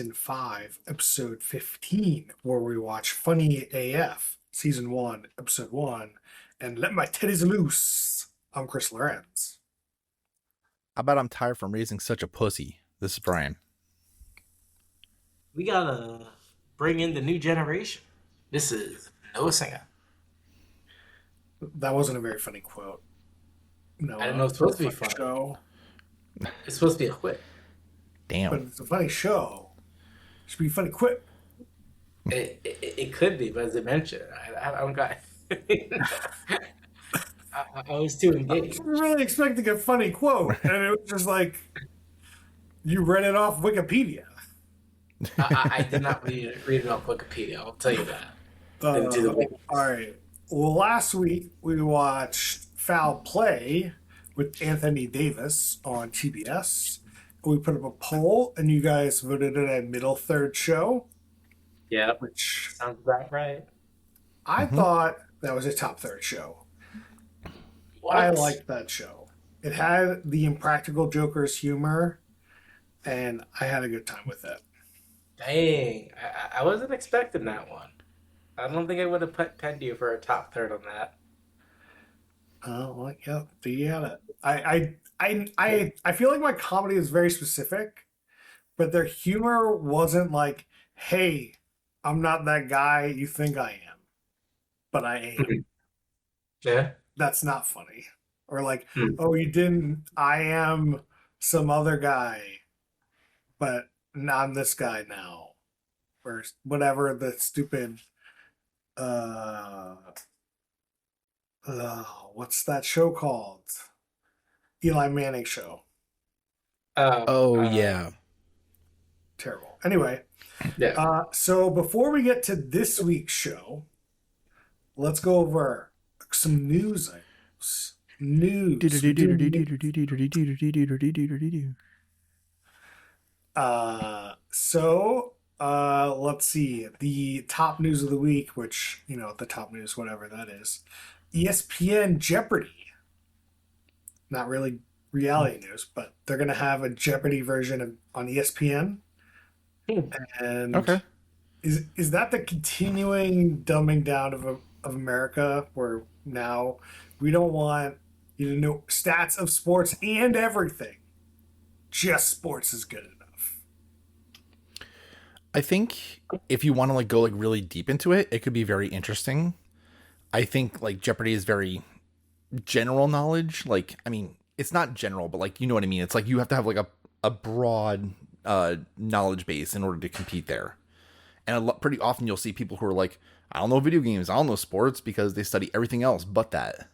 Season 5, Episode 15, where we watch Funny AF, Season 1, Episode 1, and Let My Teddies Loose. I'm Chris Lorenz. How about I'm tired from raising such a pussy? This is Brian. We gotta bring in the new generation. This is Noah Singer. That wasn't a very funny quote. No, I didn't know it's supposed to be funny. Show, It's supposed to be a quip. Damn. but it's a funny show. It should be a funny quip. It could be, but as I mentioned, I don't got. I was too I engaged. was really expecting a funny quote, and it was just like you read it off Wikipedia. I did not read it off Wikipedia. I'll tell you that. Didn't do the All right. Well, last week we watched Foul Play with Anthony Davis on TBS. We put up a poll, and you guys voted it a middle third show, Yeah, which sounds about right. I thought that was a top third show. What? I liked that show. It had the Impractical Joker's humor, and I had a good time with it. Dang, I wasn't expecting that one. I don't think I would have pegged you for a top third on that. Oh, well, yeah, there you have it. I feel like my comedy is very specific, but their humor wasn't like, "Hey, I'm not that guy you think I am, but I am." Yeah. That's not funny. Or like, "Oh, you didn't. I am some other guy, but I'm this guy now," or whatever the stupid. What's that show called? Eli Manning show. Yeah. Terrible. Anyway, Yeah. so before we get to this week's show, let's go over some news items. Let's see. The top news of the week, which, the top news, whatever that is. ESPN Jeopardy. Not really reality news, but they're going to have a Jeopardy version on ESPN. And Okay. is that the continuing dumbing down of America, where now we don't want you to know stats of sports and everything? Just sports is good enough. I think if you want to go really deep into it, it could be very interesting. I think Jeopardy is very general knowledge. It's not general, but you know what I mean. It's you have to have a broad knowledge base in order to compete there. And pretty often you'll see people who are I don't know video games, I don't know sports, because they study everything else but that.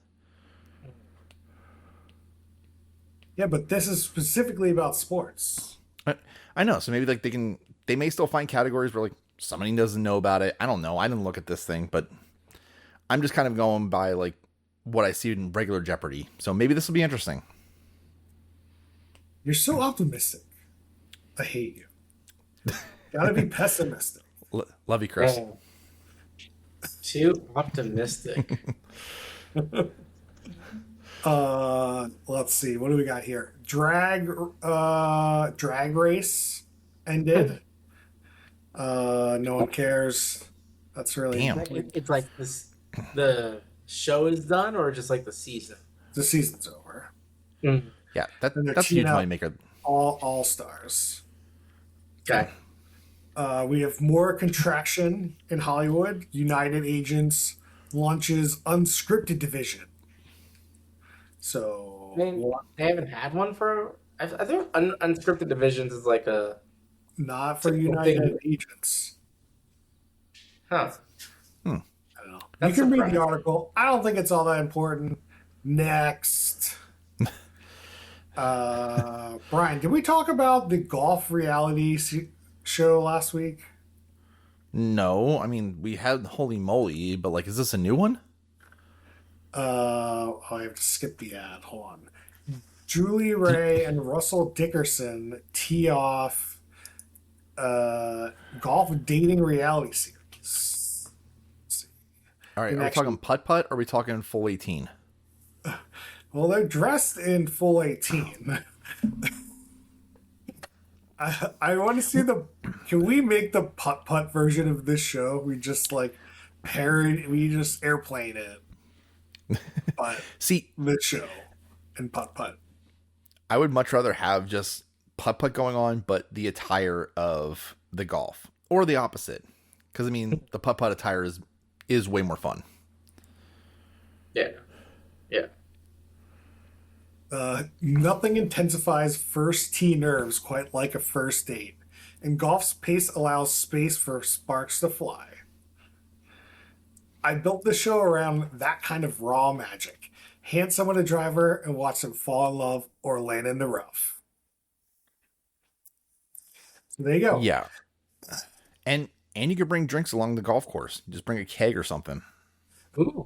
Yeah, but this is specifically about sports. I know. So maybe they may still find categories where somebody doesn't know about it. I don't know. I didn't look at this thing, but I'm just kind of going by what I see in regular Jeopardy. So maybe this will be interesting. You're so optimistic. I hate you. Gotta be pessimistic. Love you, Chris. Too optimistic. Let's see. What do we got here? Drag race ended. No one cares. That's really Damn. It's this. The show is done, or just the season? The season's over. Yeah, that's a huge cheating out moneymaker. All stars. Okay. We have more contraction in Hollywood. United Agents launches unscripted division. So They haven't had one for. I think unscripted divisions is a. not for United Agents. Huh. I don't know. That's you can read the surprising. article. I don't think it's all that important. Next. Brian, did we talk about the golf reality show last week? No, we had Holy Moly, but is this a new one? I have to skip the ad. Hold on. Julie Ray and Russell Dickerson tee off golf dating reality series. All right, are we talking putt-putt, or are we talking full 18? Well, they're dressed in full 18. I want to see the Can we make the putt putt version of this show? We just like parody, we just airplane it, but See, this show and putt putt. I would much rather have just putt putt going on, but the attire of the golf, or the opposite. Because I mean, the putt putt attire is way more fun. Yeah. Yeah. Nothing intensifies first tee nerves quite like a first date, and golf's pace allows space for sparks to fly. I built the show around that kind of raw magic. Hand someone a driver and watch them fall in love or land in the rough. So there you go. Yeah, and you could bring drinks along the golf course. Just bring a keg or something. Ooh.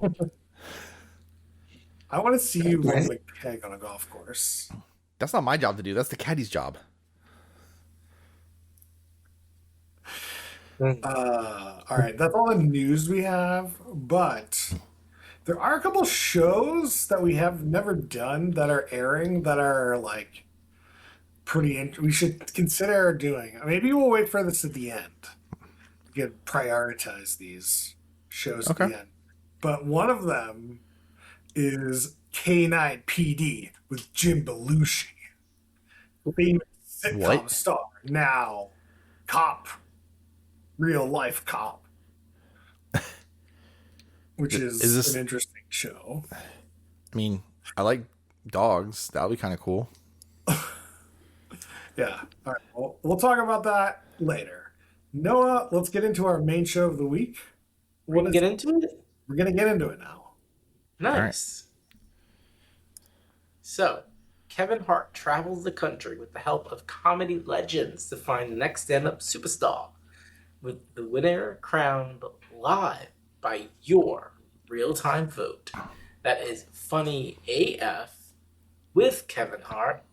I want to see you roll a keg on a golf course. That's not my job to do. That's the caddy's job. All right, that's all the news we have, but there are a couple shows that we have never done that are airing that are like we should consider doing. Maybe we'll wait for this at the end. We could prioritize these shows at Okay. the end. But one of them is K9 PD with Jim Belushi, famous sitcom What? star, now cop, real life cop, which Is this? an interesting show. I mean, I like dogs. That'll be kind of cool. Yeah. All right. Well, we'll talk about that later. Noah, let's get into our main show of the week. We can get into it? We're going to get into it now. Nice. So, Kevin Hart travels the country with the help of comedy legends to find the next stand-up superstar, with the winner crowned live by your real-time vote. That is Funny AF with Kevin Hart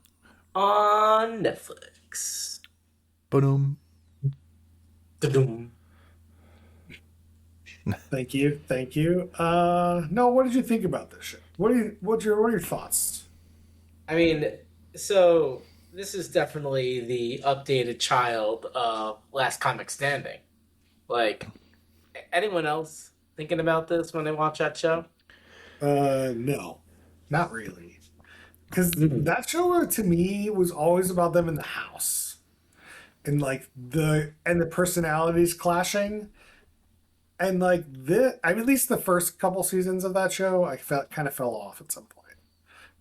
on Netflix. Boom. Da-dum. Thank you. Thank you. No, what did you think about this show? What are your thoughts? I mean, so this is definitely the updated child of Last Comic Standing. Like, anyone else thinking about this when they watch that show? No, not really. Because that show to me was always about them in the house, and like the personalities clashing, and like at least the first couple seasons of that show, I felt kind of fell off at some point.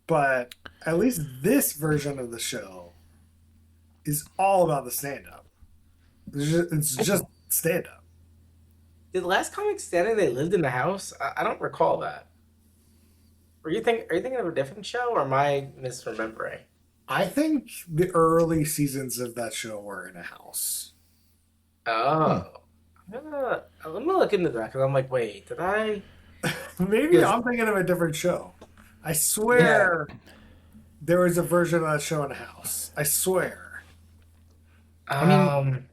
But at least this version of the show is all about the stand-up. It's just stand-up. Did Last Comic Standing they lived in the house? I don't recall that. Are you thinking of a different show, or am I misremembering? I think the early seasons of that show were in a house. Oh, I'm gonna look into that because I'm like, wait, did I? Maybe Yes. I'm thinking of a different show. I swear there was a version of that show in a house. I swear. mean,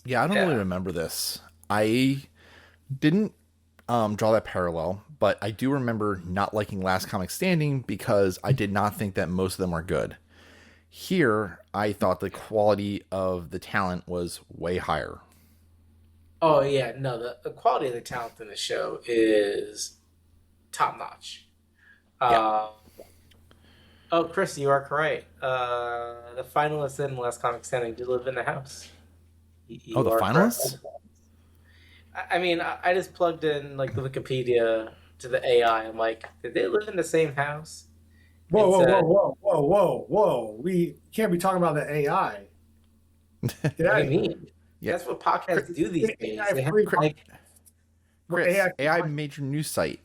Yeah, I don't really Yeah. remember this. I didn't draw that parallel, but I do remember not liking Last Comic Standing because I did not think that most of them were good. Here, I thought the quality of the talent was way higher. Oh yeah, no, the quality of the talent in the show is top notch. Yeah. Oh, Chris, you are correct. The finalists in Last Comic Standing do live in the house. You Oh, the are finalists? correct. I mean, I just plugged in like the Wikipedia to the AI. I'm like, did they live in the same house? Whoa, It whoa, said, whoa, whoa, whoa, whoa, whoa. We can't be talking about the AI. Get what do out you of here. mean? Yeah. That's what podcasts do these The days. AI They have freak- like, Chris, AI AI major news site.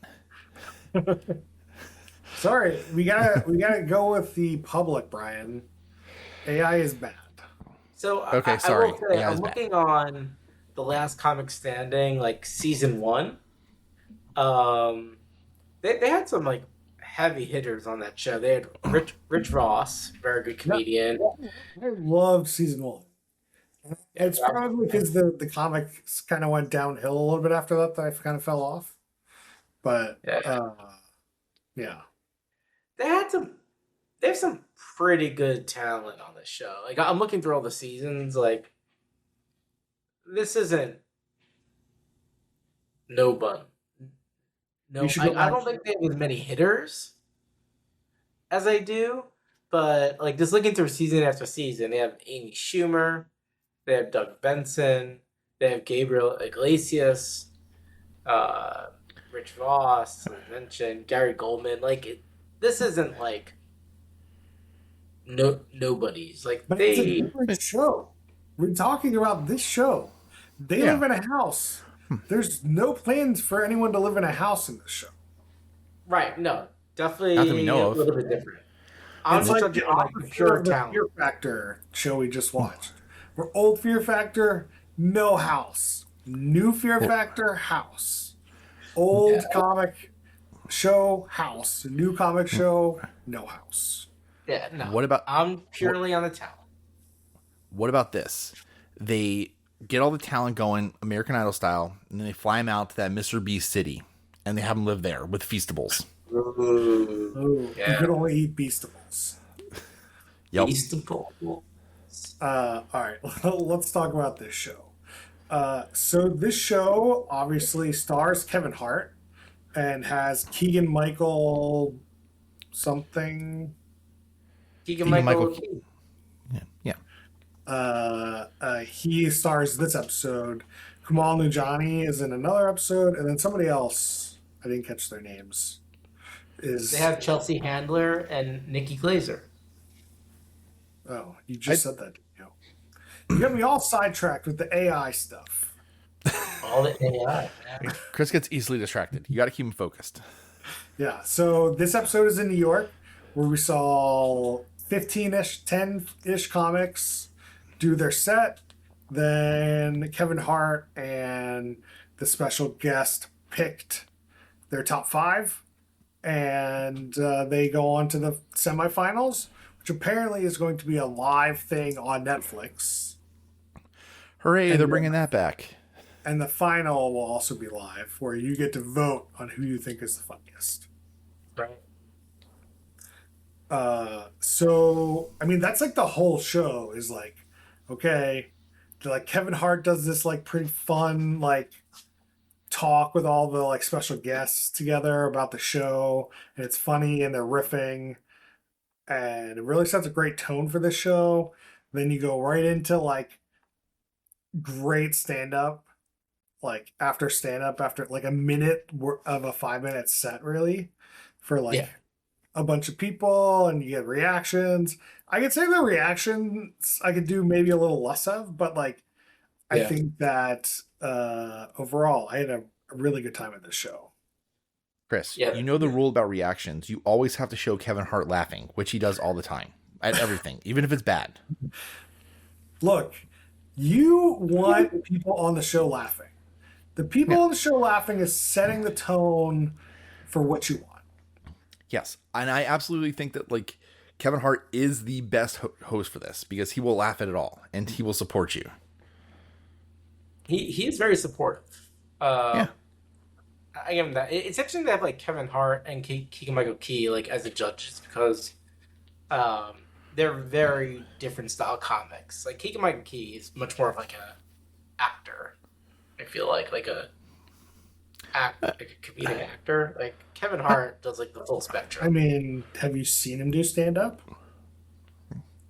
Sorry, we gotta go with the public, Brian. AI is bad. so Okay, I sorry. will say, AI is I'm bad. looking on the Last Comic Standing, like season one. They had some like heavy hitters on that show. They had Rich Ross, very good comedian. I loved season one. It's probably because the comics kind of went downhill a little bit after that I kind of fell off. But Yeah. yeah. They had some. They have some pretty good talent on the show. Like I'm looking through all the seasons. Like this isn't no bun. You No, should go I back. don't think they have as many hitters as I do, but like just looking through season after season, they have Amy Schumer, they have Doug Benson, they have Gabriel Iglesias, uh, Rich Voss, as I mentioned, Gary Goldman. This isn't like nobody's. Like But it's a they different show. We're talking about this show. They Yeah. live in a house. There's no plans for anyone to live in a house in this show. right, no, Not that we definitely a know of. little bit different. I'm It's just like, judging the off of opposite pure of the talent. Fear Factor show we just watched. For old Fear Factor, no house. New Fear Factor, house. Old Yeah. comic show, house. New comic show, no house. Yeah, no. What about I'm purely on the talent. what about this? They get all the talent going, American Idol style, and then they fly them out to that Mr. Beast city, and they have them live there with Feastables. Ooh, Ooh, you yeah. could only eat Beastables. Yep. Feastable. All right, let's talk about this show. So this show obviously stars Kevin Hart and has Keegan Michael something. Keegan-Michael Keegan-Michael Key. Yeah. He stars this episode. Kumail Nanjiani is in another episode, and then somebody else, I didn't catch their names, is. They have Chelsea Handler and Nikki Glazer. Oh, you just said that. You got me all sidetracked with the AI stuff. All the AI. Man. Chris gets easily distracted. You got to keep him focused. Yeah, so this episode is in New York, where we saw 15-ish, 10-ish comics do their set. Then Kevin Hart and the special guest picked their top 5. And they go on to the semifinals, which apparently is going to be a live thing on Netflix. Hooray, they're bringing that back. And the final will also be live, where you get to vote on who you think is the funniest. Right. So I mean, that's like the whole show is like, okay, like Kevin Hart does this like pretty fun like talk with all the like special guests together about the show, and it's funny and they're riffing, and it really sets a great tone for the show. Then you go right into like great stand up, like after stand up, after like a minute of a 5-minute set, really, for like. Yeah. A bunch of people and you get reactions. I could say the reactions I could do maybe a little less of, but like I Yeah. think that overall I had a really good time at this show. Chris, Yeah. you know the rule about reactions. You always have to show Kevin Hart laughing, which he does all the time at everything, even if it's bad. Look, you want people on the show laughing. The people on the show laughing is setting the tone for what you want. Yes, and I absolutely think that like Kevin Hart is the best host for this because he will laugh at it all and he will support you. He is very supportive. Yeah. I give him that. It's interesting to have like Kevin Hart and Keegan-Michael Key like as the judges because they're very different style comics. Like Keegan-Michael Key is much more of like a actor. I feel like a comedic actor. Like Kevin Hart does like the full I spectrum. mean, have you seen him do stand up?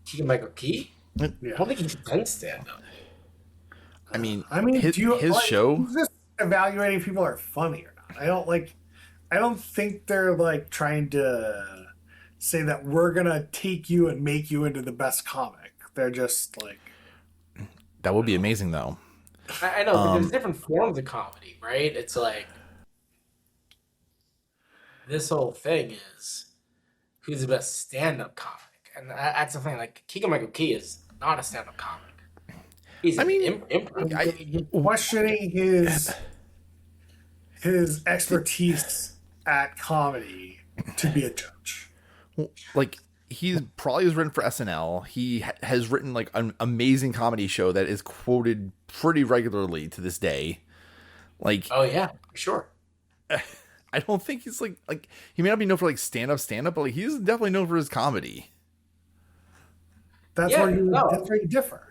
Keegan-Michael Key? Yeah. I don't think he's done stand up. I mean, do you, his like, show. he's just evaluating if people are funny or not. I don't think they're like trying to say that we're gonna take you and make you into the best comic. They're just like, That would be amazing, though. I know, but there's different forms of comedy, right? It's like this whole thing is who's the best stand-up comic, and that's the thing. Like Keegan-Michael Key is not a stand-up comic. He's I mean, improv. questioning his expertise at comedy to be a judge. Like he's probably has written for SNL. He has written like an amazing comedy show that is quoted pretty regularly to this day. Like, Oh yeah, for sure. I don't think he's like he may not be known for like stand up, but like he's definitely known for his comedy. That's Yeah, where you no. that's where you differ.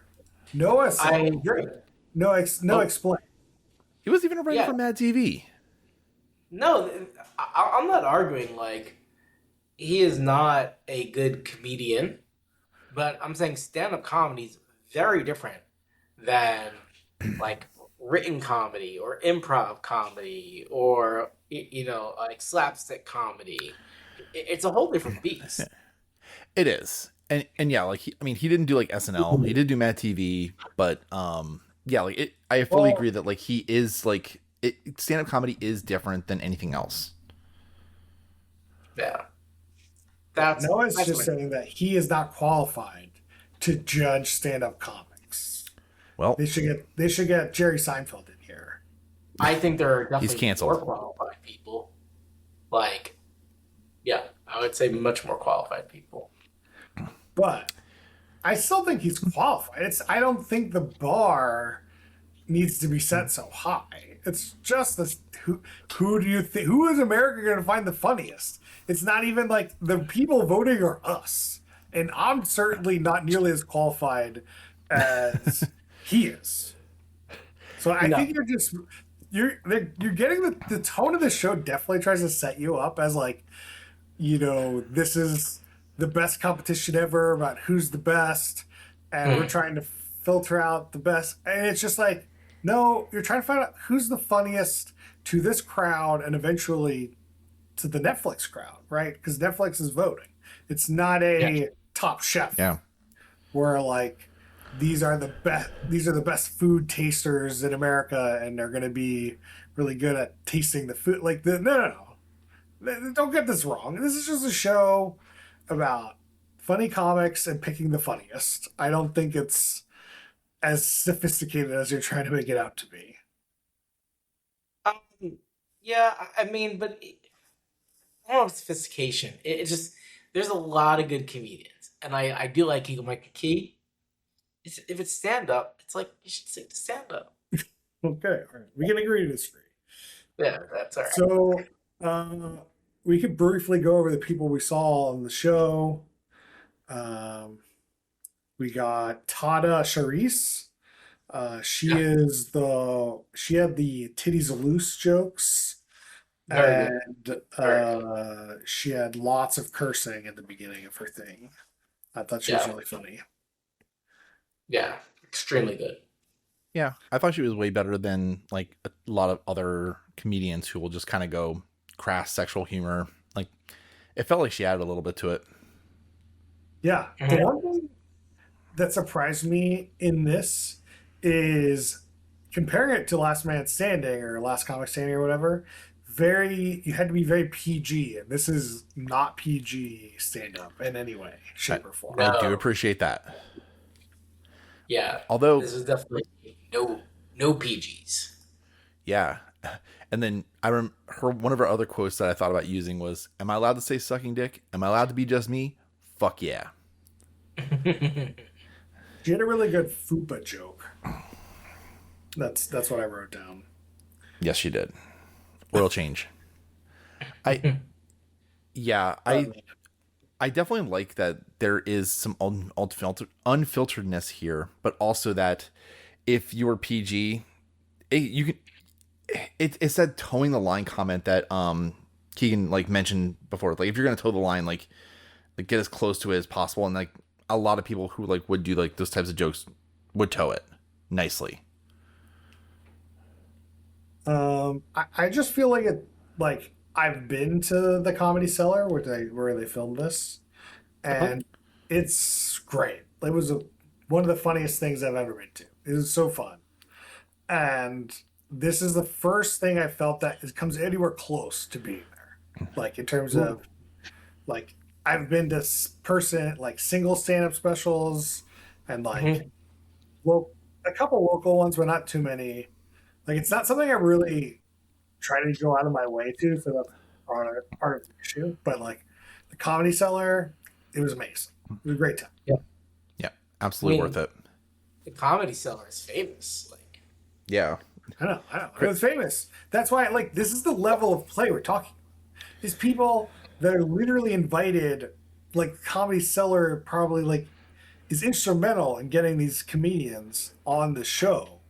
Noah I said agree. no Oh, explain. He was even a writer yeah. for Mad TV. No, I'm not arguing like he is not a good comedian, but I'm saying stand-up comedy is very different than like written comedy or improv comedy or like slapstick comedy. It's a whole different beast. It is, and yeah, like I mean, he didn't do like SNL. He did do Mad TV, but yeah, like it. I fully Well, agree that like he is like stand up comedy is different than anything else. Yeah, yeah, that's Noah's that's just my. saying that he is not qualified to judge stand-up comics. Well, They should get Jerry Seinfeld in here. I think there are he's definitely more canceled. qualified people. Like, yeah, I would say much more qualified people. But I still think he's qualified. I don't think the bar needs to be set so high. It's just this who do you think who is America going to find the funniest? It's not even like the people voting are us. And I'm certainly not nearly as qualified as he is. So I No, think you're getting the tone of the show definitely tries to set you up as like, this is the best competition ever about who's the best, and we're mm, trying to filter out the best. And it's just like, no, you're trying to find out who's the funniest to this crowd and eventually to the Netflix crowd, right? Because Netflix is voting. It's not yeah, a Top Chef Yeah, where like these are the best food tasters in America and they're going to be really good at tasting the food. Like no. Don't get this wrong. This is just a show about funny comics and picking the funniest. I don't think it's as sophisticated as you're trying to make it out to be. um, yeah. I mean, but I don't know sophistication. It just there's a lot of good comedians, and I do like Eagle Mike Key. If it's stand up, it's like you should stick to stand up. Okay, all right. We can agree to disagree. Yeah, that's all right. So uh, we could briefly go over the people we saw on the show. Um, we got Tada Charisse. Yeah, She had the titties loose jokes, very good, and very good. she had lots of cursing at the beginning of her thing. I thought she was Yeah, really funny. yeah, extremely good. yeah. I thought she was way better than like a lot of other comedians who will just kind of go crass sexual humor. Like it felt like she added a little bit to it. Yeah, the Mhm. one thing that surprised me in this is comparing it to Last Man Standing or Last Comic Standing or whatever. You had to be very PG, and this is not PG stand up in any way, I, shape, or form. I do No, appreciate that. yeah, Although, this is definitely no PGs. yeah. And then her one of her other quotes that I thought about using was, "Am I allowed to say sucking dick? Am I allowed to be just me? Fuck yeah." She had a really good fupa joke. That's what I wrote down. Yes, she did. Oil change. I yeah, Uh, I definitely like that there is some unfilteredness here, but also that if you were PG, you can. It's that towing the line comment that Keegan like mentioned before. Like if you're gonna toe the line, like get as close to it as possible, and like a lot of people who like would do like those types of jokes would toe it nicely. I just feel like I've been to the Comedy Cellar where they filmed this, Uh-huh. and it's great. It was one of the funniest things I've ever been to. It was so fun, and this is the first thing I felt that it comes anywhere close to being there. Like in terms of like I've been to person like single stand up specials and like Mhm. a couple local ones, but not too many. Like it's not something I really try to go out of my way to for the part of the issue. But like the Comedy Cellar, it was amazing. It was a great time. Yeah, Yeah, I absolutely worth mean, it. the Comedy Cellar is famous. Like, Yeah, I know. It was famous. That's why like this is the level of play we're talking. These people that are literally invited, like Comedy Cellar probably like is instrumental in getting these comedians on the show.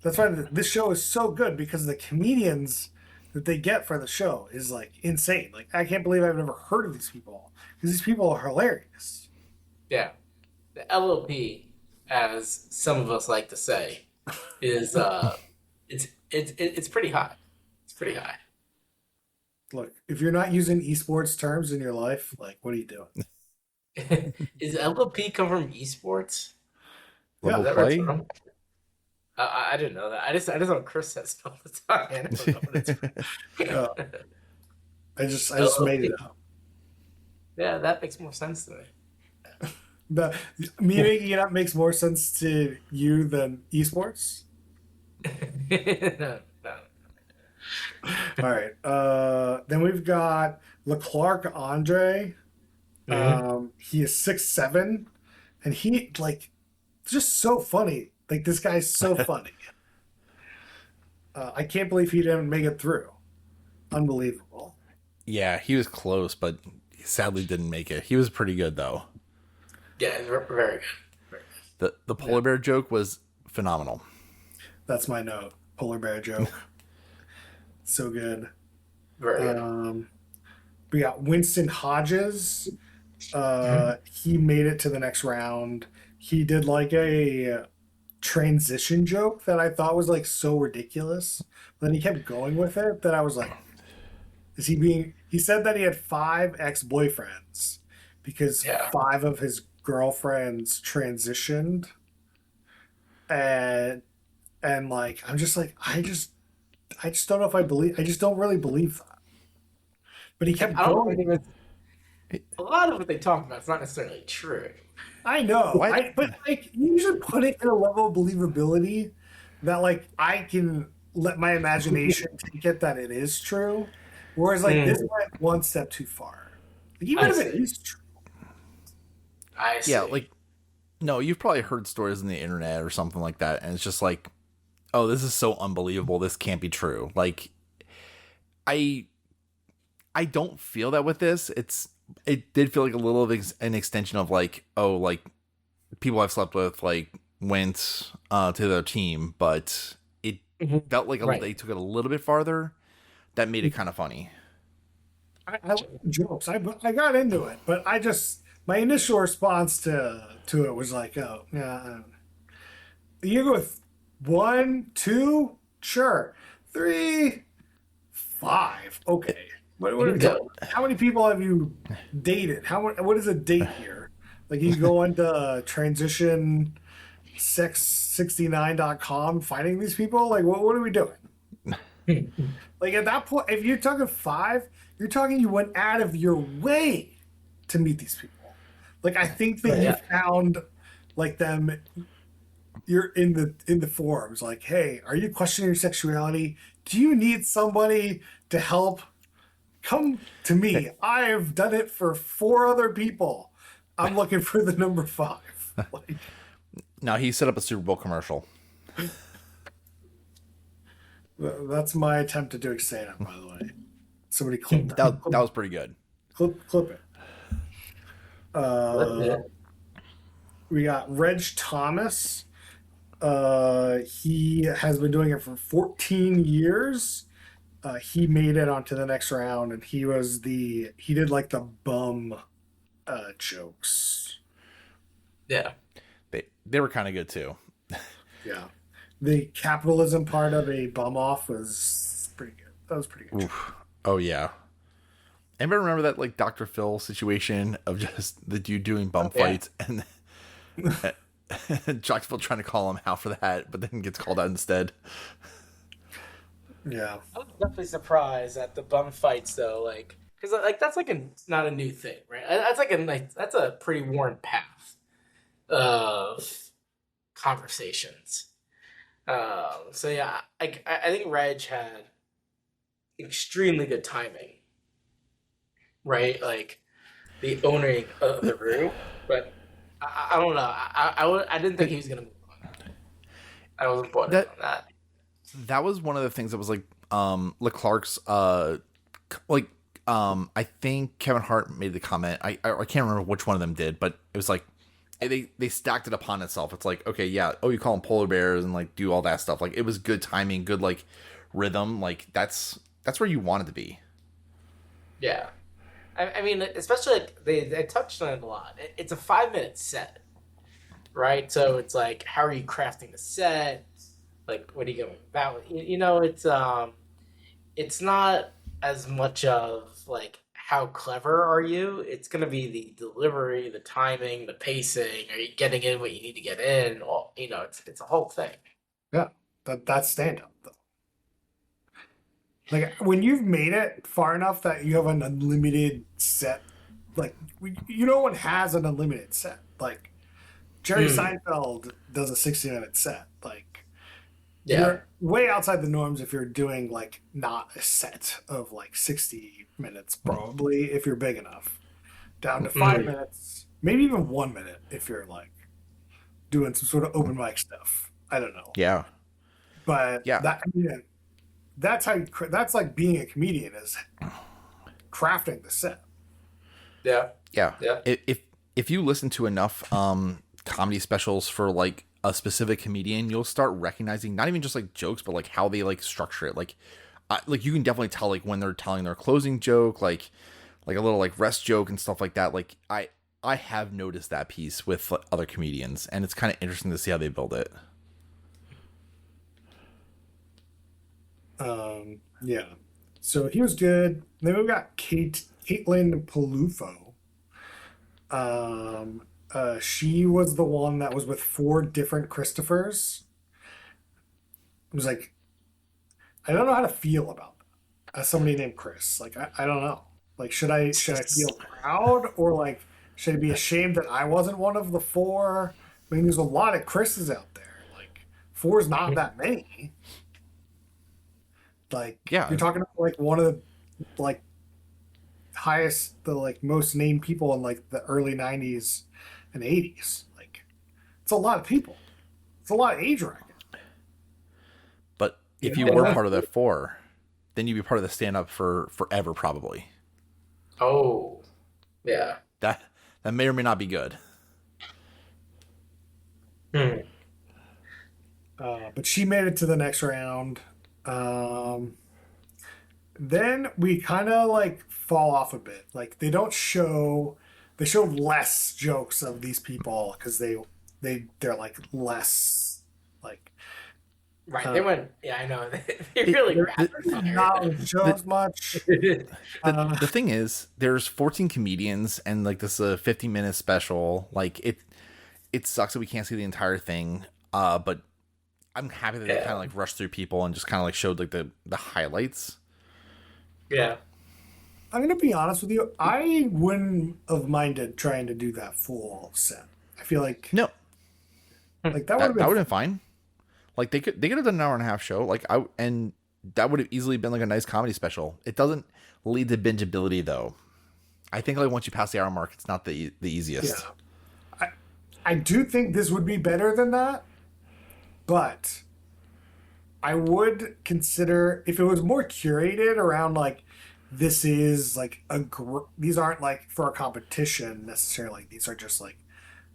That's why this show is so good because the comedians that they get for the show is like insane. Like I can't believe I've never heard of these people because these people are hilarious. Yeah, the LOP, as some of us like to say, is it's pretty high. It's pretty high. Look, if you're not using esports terms in your life, like what are you doing? Is LOP come from esports? Yeah, Is Level that where it's play. from? I didn't know that. I just know Chris says it all the time. I don't know what it's uh, from. I just made it LOP. up. Yeah, that makes more sense to me. The me making it up makes more sense to you than esports. No, no. All right. Then we've got Leclerc Andre. Mhm. He is 6'7", and he like just so funny. Like this guy's so funny. I can't believe he didn't make it through. Unbelievable. Yeah, he was close, but he sadly didn't make it. He was pretty good though. Yeah, very good. Very The polar bear joke was phenomenal. That's my note. Polar bear joke. So good. good. Very good. We got Winston Hodges. Mhm. He made it to the next round. He did like a transition joke that I thought was like so ridiculous. But then he kept going with it that I was like, is he being he said that he had five ex-boyfriends because Yeah. five of his girlfriends transitioned and like I'm just like I just don't know if I just don't really believe that. But he kept I don't going. think it's a lot of what they talk about is not necessarily true. I know. What? But like you should put it in a level of believability that like I can let my imagination take it that it is true. Whereas like this Mm, went one step too far. Like, even I if it see. is true. I Yeah, see. like no, you've probably heard stories on the internet or something like that, and it's just like, oh, this is so unbelievable. This can't be true. Like I I don't feel that with this. It did feel like a little of an extension of like, oh, like people I've slept with like went to their team, but it Mhm. felt like Right. they took it a little bit farther. That made it kind of funny. I like jokes. I got into it, but I just my initial response to it was like, oh yeah, you go with one, two, sure, three, five, okay. What are we Yeah. talking about? How many people have you dated? What is a date here? Like you go into transition sex69.com finding these people? Like what are we doing? Like at that point, if you're talking five, you're talking you went out of your way to meet these people. Like I think that you Yeah. found like them you're in the forums like, hey, are you questioning your sexuality? Do you need somebody to help? Come to me. I've done it for four other people. I'm looking for the number five. Like Now he set up a Super Bowl commercial. that's my attempt to do stand up, by the way. Somebody clip that. That was pretty good. Clip it. Uh, Yeah. we got Reg Thomas. He has been doing it for 14 years. He made it onto the next round, and he did like the bum jokes. Yeah. They were kind of good too. Yeah, the capitalism part of a bum off was pretty good. That was pretty good. Oof. Oh yeah. Anybody remember that like Dr. Phil situation of just the dude doing bum Yeah. fights and Dr. Phil trying to call him out for that, but then gets called out instead. Yeah, I was definitely surprised at the bum fights though, like because like that's like not a new thing, right? That's like that's a pretty worn path of conversations. So yeah, I think Reg had extremely good timing, right? Like the owning of the room, but I don't know. I didn't think he was gonna move on. I wasn't bought in That on that. that was one of the things that was like Leclerc's like I think Kevin Hart made the comment. I can't remember which one of them did, but it was like they stacked it upon itself. It's like, okay, yeah, oh, you call them polar bears and like do all that stuff. Like it was good timing, good like rhythm. Like that's where you wanted to be. Yeah. I mean, especially like they touched on it a lot. It's a 5 minute set, right? So it's like, how are you crafting the set? Like, what are you going about? It's not as much of like how clever are you. It's gonna be the delivery, the timing, the pacing. Are you getting in what you need to get in? Or, it's a whole thing. Yeah, that's stand up though. Like when you've made it far enough that you have an unlimited set, like no one has an unlimited set. Like Jerry Mm, Seinfeld does a 60-minute set. Like yeah. you're way outside the norms if you're doing like not a set of like 60 minutes, probably if you're big enough. Down to five Mm, minutes, maybe even 1 minute if you're like doing some sort of open mic stuff. I don't know, Yeah, but yeah, that's how that's like being a comedian is crafting the set. yeah. yeah. Yeah. If you listen to enough comedy specials for like a specific comedian, you'll start recognizing not even just like jokes, but like how they like structure it. Like you can definitely tell like when they're telling their closing joke, like a little like rest joke and stuff like that. Like I have noticed that piece with other comedians, and it's kind of interesting to see how they build it. Yeah. So he was good. Then we got Caitlin Palufo. She was the one that was with four different Christophers. It was like I don't know how to feel about that. As somebody named Chris, like I don't know. Like should I feel proud or like should I be ashamed that I wasn't one of the four? I mean, there's a lot of Chris's out there. Like four's not that many. Like Yeah, you're talking about like one of the like highest, the like most named people in like the early '90s and '80s. Like it's a lot of people. It's a lot of age bracket. but You if you know, were like, part of that four, then you'd be part of the stand up for forever, probably. Oh, yeah. That that may or may not be good. Hmm. but she made it to the next round. Um, then we kind of like fall off a bit. Like they show less jokes of these people because they're like less like Right. They uh, went. Yeah, I know. They really It, they're rapid not fire. on the show the, as much. the Uh, the thing is, there's 14 comedians, and like this is a 50-minute special. Like it sucks that we can't see the entire thing. But I'm happy that they kind Yeah. of like rushed through people and just kind of like showed like the highlights. Yeah. I'm gonna be honest with you. I wouldn't have minded trying to do that full set. I feel No, like that would have that been would fun. have been fine. Like they could have done an hour and a half show. Like I and that would have easily been like a nice comedy special. It doesn't lead to bingeability though. I think like once you pass the hour mark, it's not the Yeah, easiest. I I do think this would be better than that, but I would consider if it was more curated around like this is like these aren't like for a competition necessarily. These are just like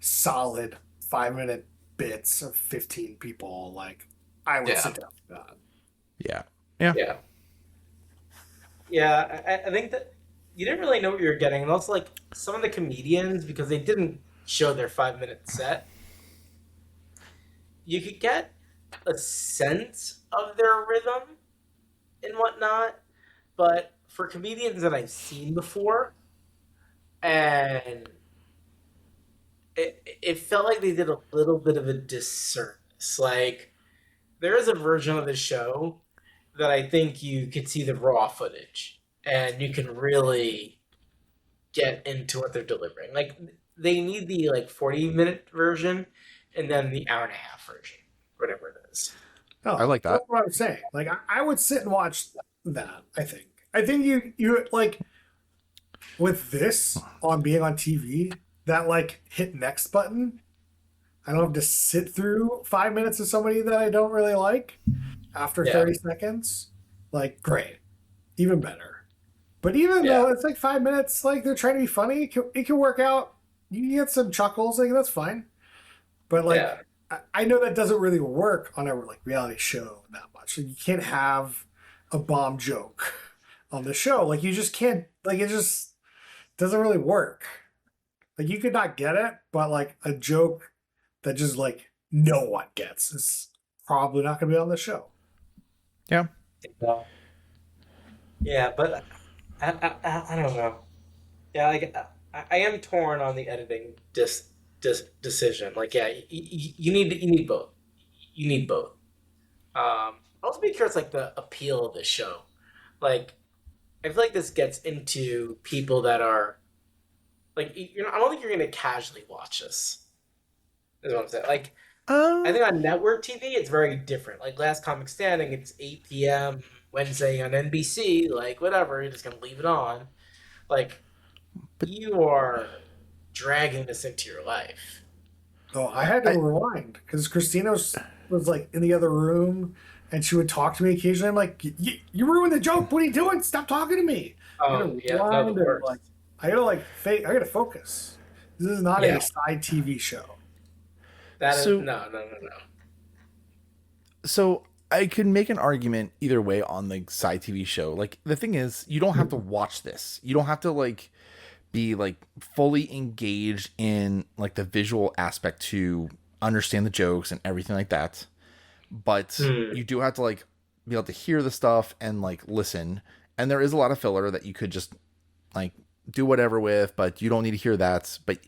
solid 5 minute bits of 15 people. Like I would Yeah. sit down for that. Yeah, yeah. Yeah. Yeah. I think that you didn't really know what you were getting, and also like some of the comedians because they didn't show their 5 minute set. You could get a sense of their rhythm and whatnot, but for comedians that I've seen before, and it felt like they did a little bit of a disservice. Like there is a version of the show that I think you could see the raw footage and you can really get into what they're delivering. Like they need the like 40-minute version and then the hour and a half version, whatever it is. I Oh, like that's that. what I'm saying. Like I would sit and watch that. I think. I think you like with this on being on TV that like hit next button. I don't have to sit through 5 minutes of somebody that I don't really like after Yeah, 30 seconds. Like great, even better. But even yeah, though it's like 5 minutes, like they're trying to be funny, it can work out you get some chuckles, like that's fine. But like, Yeah. I know that doesn't really work on a like reality show that much. Like, you can't have a bomb joke on the show. Like you just can't. Like it just doesn't really work. Like you could not get it, but like a joke that just like no one gets is probably not going to be on the show. Yeah. Well, yeah, but I don't know. Yeah, like I am torn on the editing decision. Like, yeah, you need both. You need both. I also be curious, like the appeal of the show. Like, I feel like this gets into people that are like, I don't think you're gonna casually watch this. Is what I'm saying. Like, I Uh, think on network TV, it's very different. Like Last Comic Standing, it's 8 p.m. Wednesday on NBC. Like, whatever, you're just gonna leave it on. Like, but you are dragging this into your life. Oh, I had to I rewind because Christina was like in the other room, and she would talk to me occasionally. I'm like, you ruined the joke. What are you doing? Stop talking to me. I Oh, gotta yeah, no, the rewind and worst. like, I gotta like, I gotta focus. This is not a Yeah, side TV show. that is so no, no, no, no. so I could make an argument either way on the side TV show. Like the thing is, you don't have to watch this. You don't have to like be like fully engaged in like the visual aspect to understand the jokes and everything like that. But Hmm. you do have to like be able to hear the stuff and like listen. And there is a lot of filler that you could just like do whatever with, but you don't need to hear that. But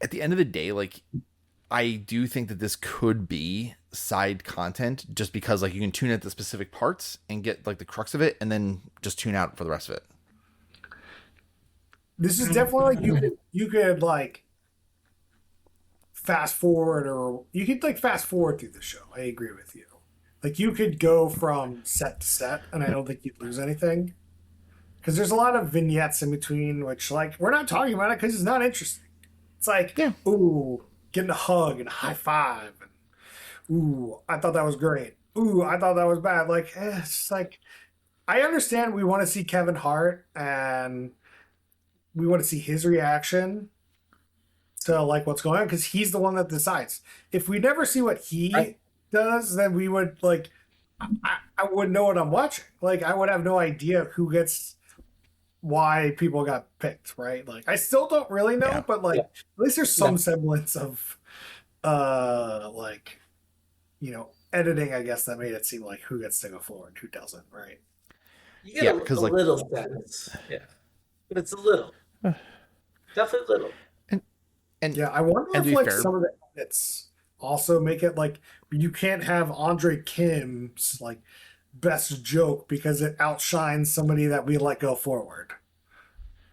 at the end of the day, like I do think that this could be side content just because like you can tune at the specific parts and get like the crux of it and then just tune out for the rest of it. This is definitely like you could like fast forward, or you could like fast forward through the show. I agree with you. Like you could go from set to set, and I don't think you'd lose anything because there's a lot of vignettes in between, which like we're not talking about it because it's not interesting. It's like, Yeah. ooh, getting a hug and a high five, and ooh, I thought that was great. Ooh, I thought that was bad. Like, it's just like I understand we want to see Kevin Hart and we want to see his reaction to like what's going on because he's the one that decides. If we never see what Right. he does, then we would like I wouldn't know what I'm watching. Like I would have no idea who gets why people got picked, right? Like I still don't really know, Yeah. but like Yeah. at least there's No. some semblance of like editing, I guess, that made it seem like who gets to go forward, who doesn't, right? You get Yeah, because a like little sense. Yeah, but it's a little, definitely little. and and Yeah, I wonder and if to be like fair, some of the edits also make it like you can't have Andre Kim's like best joke because it outshines somebody that we let go forward.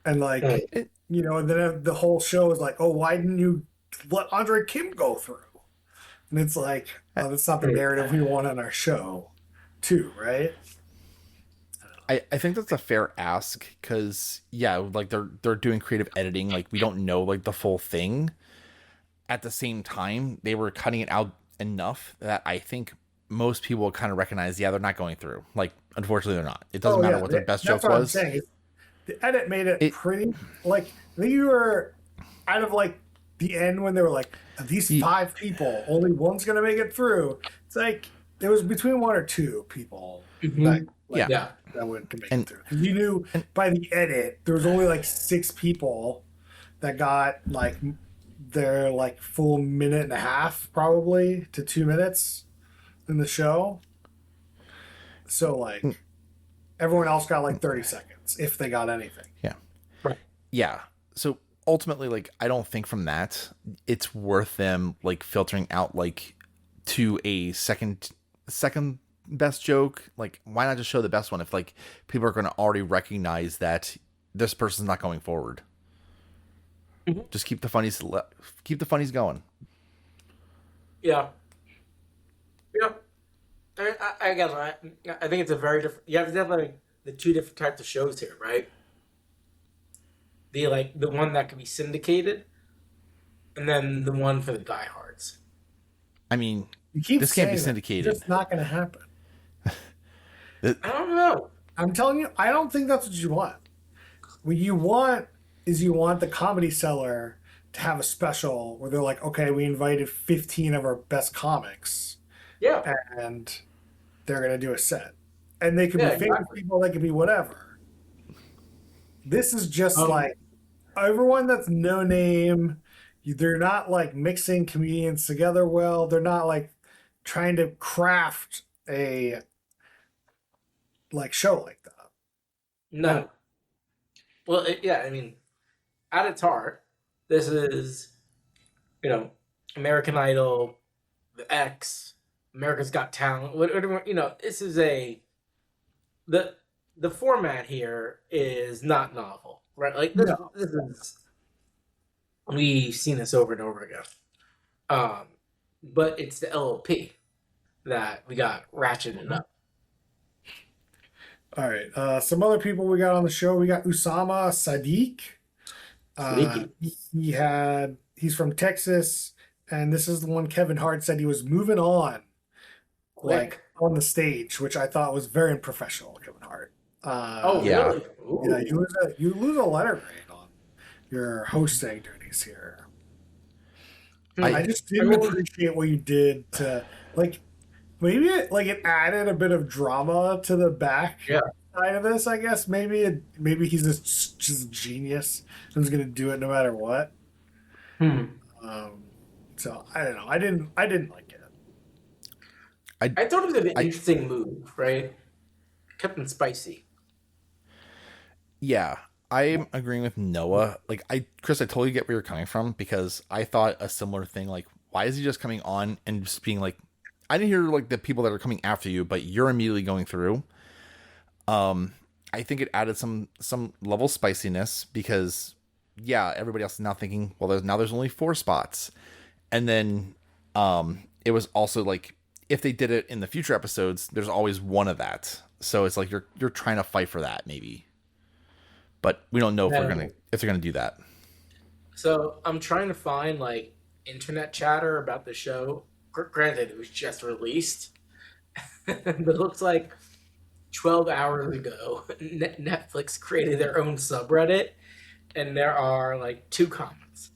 And Mm. like, it, and then the whole show is like, oh, why didn't you let Andre Kim go through? And it's like, oh, that's not the Mm. narrative we want on our show, too, right? I think that's a fair ask because yeah, like they're doing creative editing. Like we don't know like the full thing. At the same time, they were cutting it out enough that I think most people kind of recognize, yeah, they're not going through. Like, unfortunately, they're not. It doesn't Oh matter yeah, what their best that's joke what I'm was. saying. The edit made it It, pretty like I think you were out of like the end when they were like these ye- five people, only one's gonna make it through. It's like it was between one or two people that Mhm. like yeah, Yeah. that would make it and through. 'Cause you knew and by the edit there was only like six people that got like their like full minute and a half probably to 2 minutes in the show. So like everyone else got like 30 seconds if they got anything. yeah, Right. yeah. So ultimately, like, I don't think from that it's worth them like filtering out like to a second best joke. Like, why not just show the best one if like people are going to already recognize that this person's not going forward? Mhm. Just keep the funnies going. Yeah. Yeah. I guess I think it's a very different. You have definitely the two different types of shows here, right? The one that can be syndicated, and then the one for the diehards. I mean, You keep this can't be saying that. It's syndicated. just not going to happen. It- I don't know. I'm telling you, I don't think that's what you want. What you want is you want the Comedy Cellar to have a special where they're like, okay, we invited 15 of our best comics Yeah, and they're going to do a set. And they could yeah, be famous exactly. people, they could be whatever. This is just Um, like everyone that's no name. They're not like mixing comedians together well. They're not like trying to craft a like show like that. And no. Well, yeah, I mean, at its heart, this is, you know, American Idol, The X, America's Got Talent. Whatever, this is the the format here is not novel, right? Like no, this is we've seen this over and over again. Um, but it's the LOP that we got ratcheted up. all right. Some other people we got on the show. We got Usama Sadiq. Sneaky. He's from Texas, and this is the one Kevin Hart said he was moving on, like Quick. on the stage, which I thought was very unprofessional, Kevin Hart. Oh, Yeah. really? Yeah, Ooh. you lose a letter grade on your hosting duties here. Hmm. I I just I didn't mean, appreciate what you did to like it added a bit of drama to the back yeah. side of this. I guess maybe he's just a genius and he's gonna do it no matter what. Hmm. Um, so I don't know. I didn't like it. I I thought it was an I interesting move, right? Kept it spicy. Yeah, I'm agreeing with Noah. Like, Chris, I totally get where you're coming from because I thought a similar thing. Like, why is he just coming on and just being like, I didn't hear like the people that are coming after you, but you're immediately going through. I think it added some level of spiciness because, yeah, everybody else is now thinking, well, there's only 4 spots, and then it was also like if they did it in the future episodes, there's always one of that. So it's like you're trying to fight for that maybe, but we don't know No. if they're gonna do that. So I'm trying to find like internet chatter about the show. Granted, it was just released, but it looks like 12 hours ago, Netflix created their own subreddit, and there are like two comments.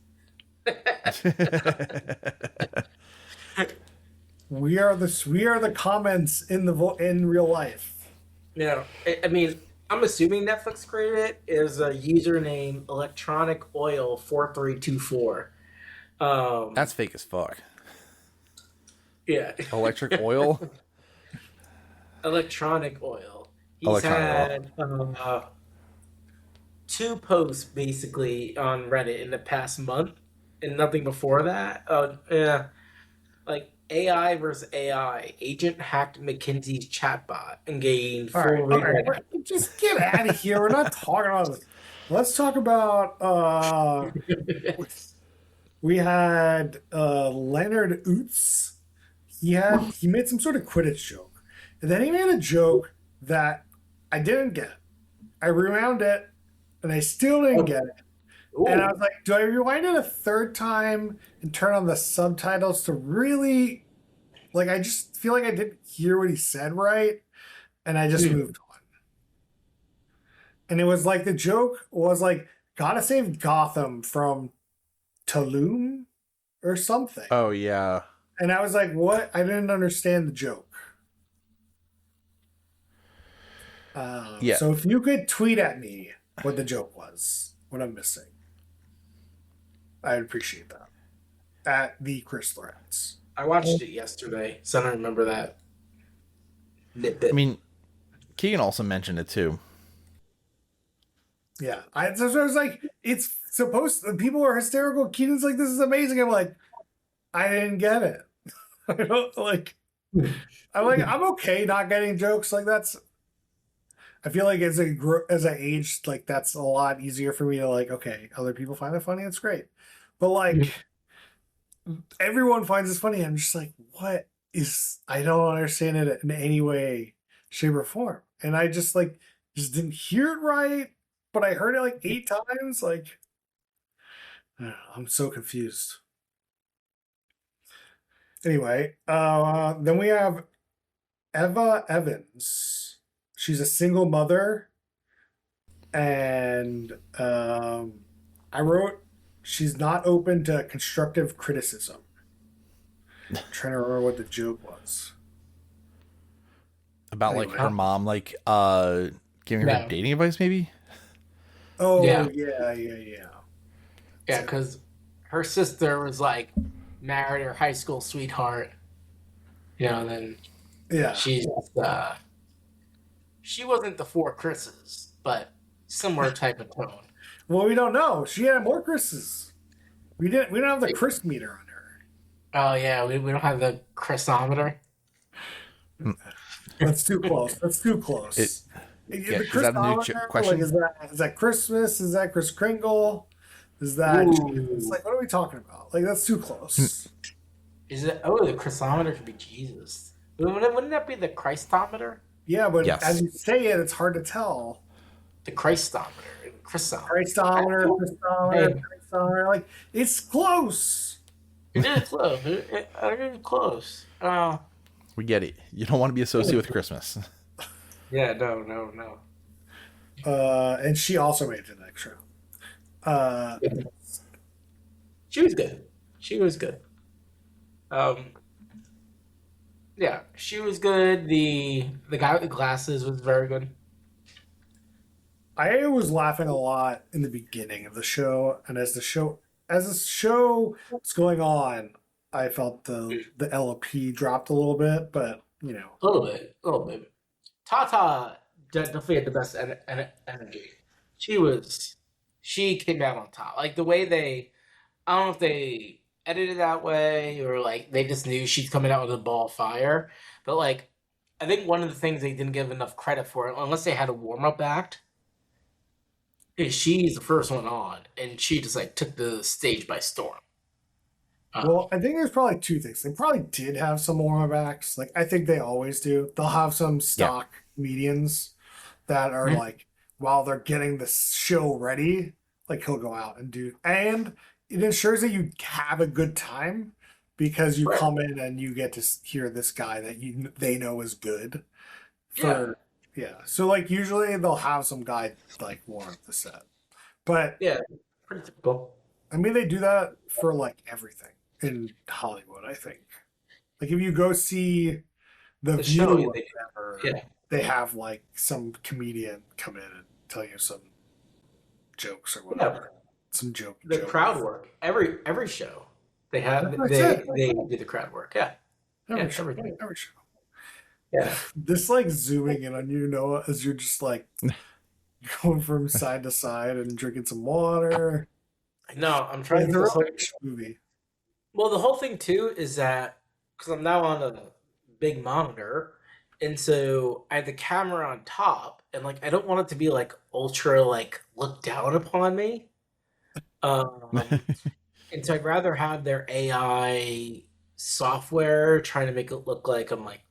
We are the comments in in real life. I mean, I'm assuming Netflix created it is a username electronic oil 4324. That's fake as fuck. Yeah, Electric oil, electronic oil. He's electronic oil. had two posts basically on Reddit in the past month, and nothing before that. Yeah, like AI versus AI. Agent hacked McKinsey's chatbot and gained full All right. read. Just get out of here. We're not talking about this. Let's talk about we had Leonard Oots. He made some sort of Quidditch joke. And then he made a joke that I didn't get. I rewound it and I still didn't get it. And I Ooh. was like, do I rewind it a third time and turn on the subtitles to really like I just feel like I didn't hear what he said right and I just Hmm. moved on. And it was like the joke was like, gotta save Gotham from Tulum or something. Oh yeah, And I was like, what? I didn't understand the joke. yeah. So if you could tweet at me what the joke was, what I'm missing, I'd appreciate that. At the Chris Lawrence. I watched it yesterday, so I don't remember that I nitbit. mean, Keegan also mentioned it too. Yeah. So I was like, it's supposed to, people are hysterical. Keaton's like, this is amazing. I'm like, I didn't get it. I don't like, I'm okay not getting jokes. Like that's, I feel like as I aged, like that's a lot easier for me to like, okay, other people find that funny. That's great. But like, everyone finds this funny. I'm just like, what is? I don't understand it in any way, shape, or form. And I just didn't hear it right. But I heard it like 8 times. Like, I don't know, I'm so confused. Anyway, then we have Eva Evans. She's a single mother, and I wrote, she's not open to constructive criticism. I'm trying to remember what the joke was. About like Anyway. her mom, like giving her No. dating advice, maybe. Oh, Yeah. yeah, yeah, yeah. Yeah, So, because her sister was like married her high school sweetheart, and then yeah. she's she wasn't the four Chris's, but similar type of tone. Well, we don't know. She had more Chris's. We don't have the Chris meter on her. Oh yeah, we don't have the Chrisometer. That's too close. That's too It close. yeah. The Is that a new Christometer, like, question? is that Christmas? Is that Chris Kringle? Is that it's Ooh, like what are we talking about? Like that's too close. is it? Oh, the Chrisometer could be Jesus. Wouldn't that be the Christometer? Yeah, but as Yes. you say it, it's hard to tell. The Christometer, Chrisometer. Christometer, Christometer, Hey, Christometer, like it's close. it is close. It is close. We get it. You don't want to be associated with Christmas. Yeah, no, no, no. And she also made it to the next show. Uh, She was good. She was good. Um, yeah, she was good. The guy with the glasses was very good. I was laughing a lot in the beginning of the show, and as the show was going on, I felt the LP dropped a little bit, but you know, A little bit, a little bit. Tata definitely had the best energy. She was, she came out on top. Like the way I don't know if they edited that way or like they just knew she's coming out with a ball of fire. But like, I think one of the things they didn't give enough credit for, unless they had a warm up act, is she's the first one on, and she just like took the stage by storm. well, I think there's probably two things. They probably did have some warm backs, like I think they always do. They'll have some Yeah. stock comedians that are Mhm. like while they're getting the show ready, like he'll go out and do, and it ensures that you have a good time because you Right. come in and you get to hear this guy that they know is good Yeah. for yeah. So like usually they'll have some guy like warm up the set, but Yeah. Pretty typical. I mean they do that for like everything in Hollywood. I think like if you go see The The View show, or they, whatever, yeah. they have like some comedian come in and tell you some jokes or Yeah. whatever. Some The joke. crowd work. Every show. That's what I They said. they do the crowd work. Yeah. Yeah, Every show. everything. Every show. Yeah. This like zooming in on you, Noah, as you're just like going from side to side and drinking some water. No, I'm trying It's to a get this real whole action movie. well, the whole thing too is that because I'm now on a big monitor, and so I have the camera on top, and like I don't want it to be like ultra like look down upon me. Um, and so I'd rather have their AI software trying to make it look like I'm like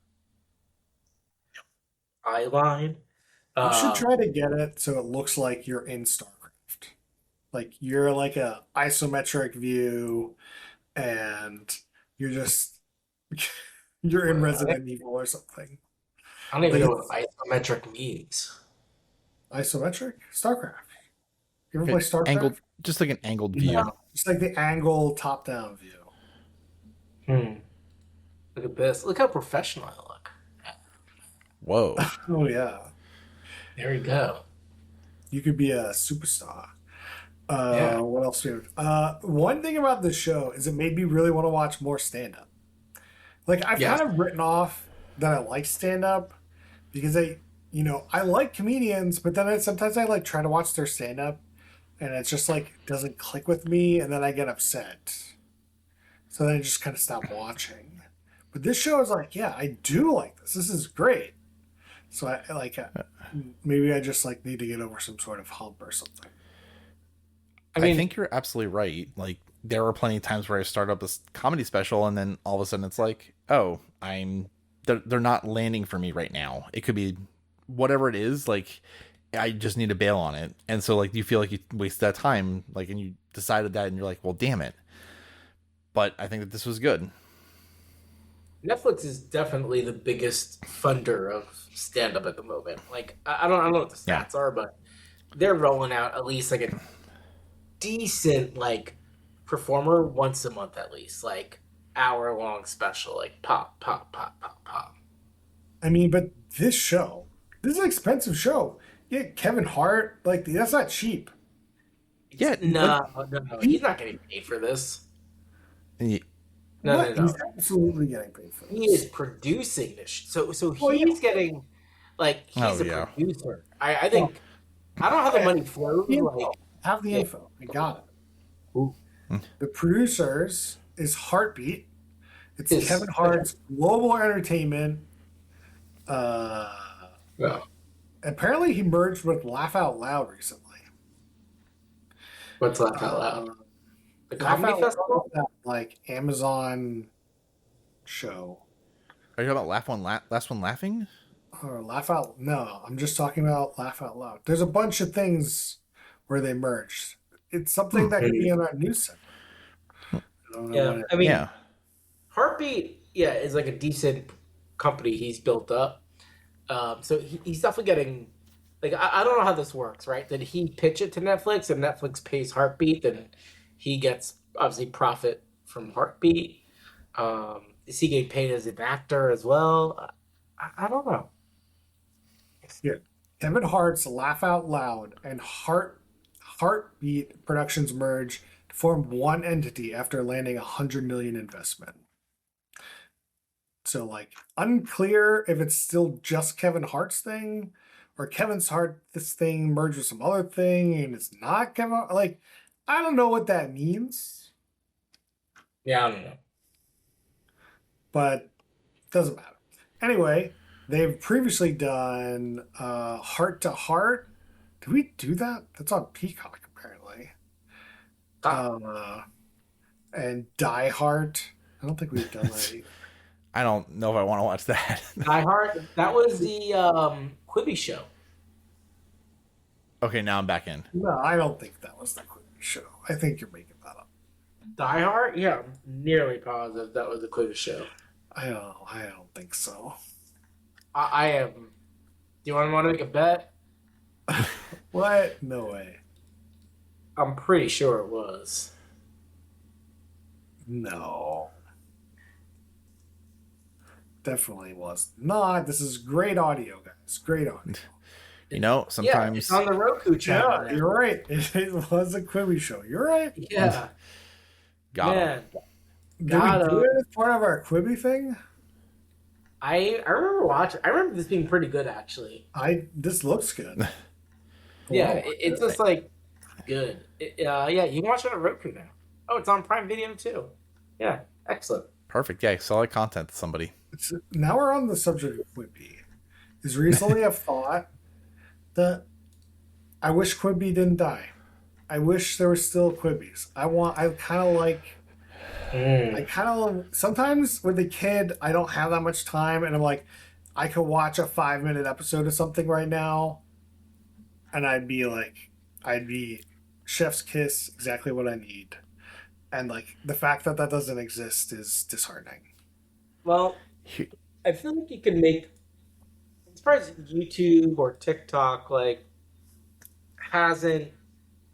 eyeline. You should Um, try to get it so it looks like you're in StarCraft. Like you're like a isometric view and you're just you're in I Resident Evil or something. don't even Like know what it's isometric means. isometric StarCraft. You ever play Okay, StarCraft? angled, just like an angled view. No. It's like the angle top-down view. Hmm. Look at this. Look how professional I look. Whoa. Oh yeah, There you go. you could be a superstar. Yeah. What else do we have? One thing about this show is it made me really want to watch more stand-up. Like I've Yes. kind of written off that I like stand-up because I like comedians, but then sometimes I like try to watch their stand-up and it's just like doesn't click with me, and then I get upset. So then I just kind of stop watching. But this show is like, yeah, I do like this. This is great. So I like maybe I just like need to get over some sort of hump or something. I I mean, think you're absolutely right. Like there were plenty of times where I start up this comedy special and then all of a sudden it's like, oh, they're not landing for me right now. It could be whatever it is, like I just need to bail on it. And so like you feel like you wasted that time, like and you decided that and you're like, well damn it. But I think that this was good. Netflix is definitely the biggest funder of stand up at the moment. Like, I don't know what the Yeah. stats are, but they're rolling out at least like decent like performer once a month at least, like hour-long special, like pop, pop, pop, pop, pop. I mean, but this is an expensive show. Yeah, Kevin Hart, like that's not cheap. Yeah, like No, he's He, not getting paid for this. y- No, no, what? He's no. absolutely getting paid for He is this. producing this. So Well, yeah. he's getting like oh he's a yeah. producer. I Well, think I don't know how the I money flows. the Like info. Have the yeah, info. I got it. who The producers is Heartbeat. It's is Kevin Hart's Global Entertainment. Uh, yeah. apparently, he merged with Laugh Out Loud recently. What's laugh out loud? Uh, The Laugh comedy Out Loud, festival? that like Amazon show. Are you talking about last one laughing? Or Laugh Out. No, I'm just talking about Laugh Out Loud. There's a bunch of things where they merged. It's something that could be Maybe. on our news segment. I don't know Yeah, what it I is. mean Yeah. Heartbeat, yeah, is like a decent company he's built up. So he's definitely getting like I don't know how this works, right? Did he pitch it to Netflix and Netflix pays Heartbeat, then he gets obviously profit from Heartbeat. Is he getting paid as an actor as well? I don't know. Yeah. Kevin Hart's Laugh Out Loud and Heartbeat Productions merge to form one entity after landing $100 million investment. So like unclear if it's still just Kevin Hart's thing or Kevin's Hart this thing merged with some other thing and it's not Kevin like I don't know what that means, Yeah, I don't know. but it doesn't matter. Anyway, they've previously done Heart to Heart. Did we do that? That's on Peacock apparently. Ah, Uh, and Die Hard. I don't think we've done that either. I don't know if I want to watch that. Die Hard. That was the Quibi show. Okay, now I'm back in. No, I don't think that was the Quibi show. I think you're making that up. Die Hard. Yeah, I'm nearly positive that was the Quibi show. I don't think so. I am. Do you want to make a bet? What? No way. I'm pretty sure it was. No. Definitely was not. This is great audio, guys. Great audio. You know, Yeah, it's sometimes on the Roku channel. Yeah, now. you're right. It was a Quibi show. You're right. Yeah, got 'em. man. Did Got we do him. it as part of our Quibi thing? I remember watching. I remember this being pretty good actually. This looks good. Yeah, Oh, it's just like good. Yeah, you can watch it on Roku now. Oh, it's on Prime Video too. Yeah, excellent. Perfect. Yeah, solid content to somebody. now we're on the subject of Quibi. Is recently I've thought that I wish Quibi didn't die. I wish there were still Quibis. I kind of like I kind of sometimes with a kid, I don't have that much time, and I'm like, I could watch a 5 minute episode of something right now, and I'd be chef's kiss, exactly what I need. And like the fact that that doesn't exist is disheartening. Well, He- I feel like you can make as far as YouTube or TikTok like hasn't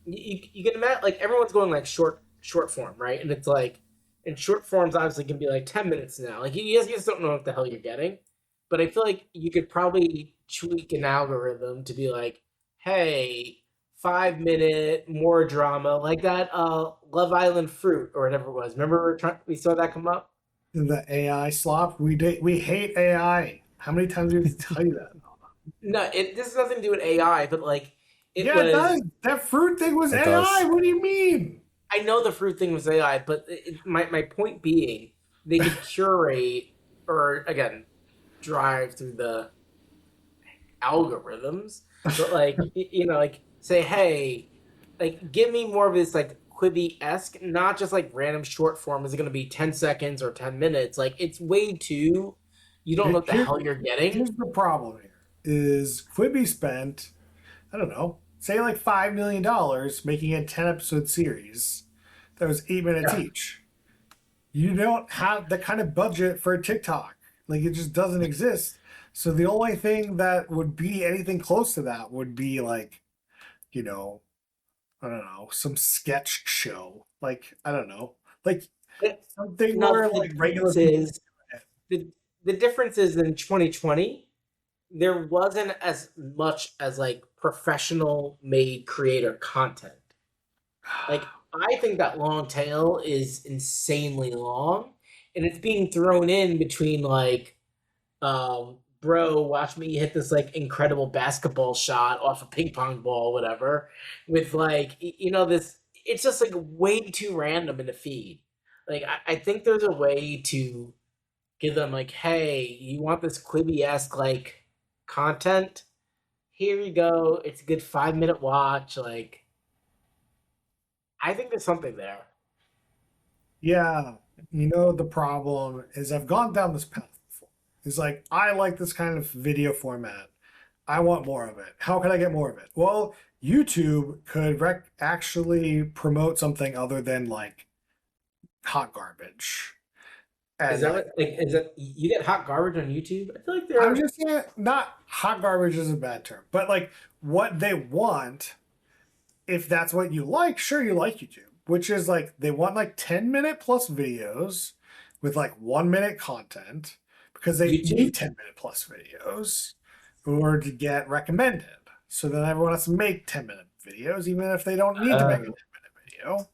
you can imagine like everyone's going like short form, right? And it's like and short forms obviously can be like 10 minutes now. Like you just don't know what the hell you're getting. But I feel like you could probably tweak an algorithm to be like, hey, 5 minute more drama like that Love Island fruit or whatever it was. Remember we saw that come up? The AI slop, we hate AI. How many times do we have to tell you that? No, this has nothing to do with AI, but like it Yeah, it was. does. That fruit thing was It AI. does. What do you mean? I know the fruit thing was AI, but my point being, they could curate or again drive through the algorithms, but like like say, hey, like give me more of this like Quibi esque, not just like random short form. Is it going to be 10 seconds or 10 minutes? Like it's way too. You don't know what the Here- hell you're getting. Here's the problem here: is Quibi spent, I don't know, say like $5 million making a 10 episode series that was 8 minutes Yeah. each. You don't have the kind of budget for a TikTok. Like it just doesn't exist. So the only thing that would be anything close to that would be like, you know, I don't know, some sketch show. Like, I don't know. Like But something no, where the like regular difference people is the the difference is in 2020 there wasn't as much as like professional made creator content. Like I think that long tail is insanely long, and it's being thrown in between like, bro, watch me hit this like incredible basketball shot off a ping pong ball, whatever. With like, this, it's just like way too random in the feed. Like I think there's a way to give them like, hey, you want this Quibi esque like content? Here you go. It's a good 5 minute watch. Like I think there's something there. Yeah, the problem is I've gone down this path before. It's like I like this kind of video format. I want more of it. How can I get more of it? Well, YouTube could actually promote something other than like hot garbage. Is And that like what like is that you get hot garbage on YouTube? I feel like I'm there. just saying not hot garbage is a bad term, but like what they want, if that's what you like, sure you like YouTube. Which is like they want like 10-minute plus videos with like 1 minute content because they YouTube. need 10-minute plus videos in order to get recommended. So then everyone has to make 10-minute videos, even if they don't need to make a Oh. 10-minute video.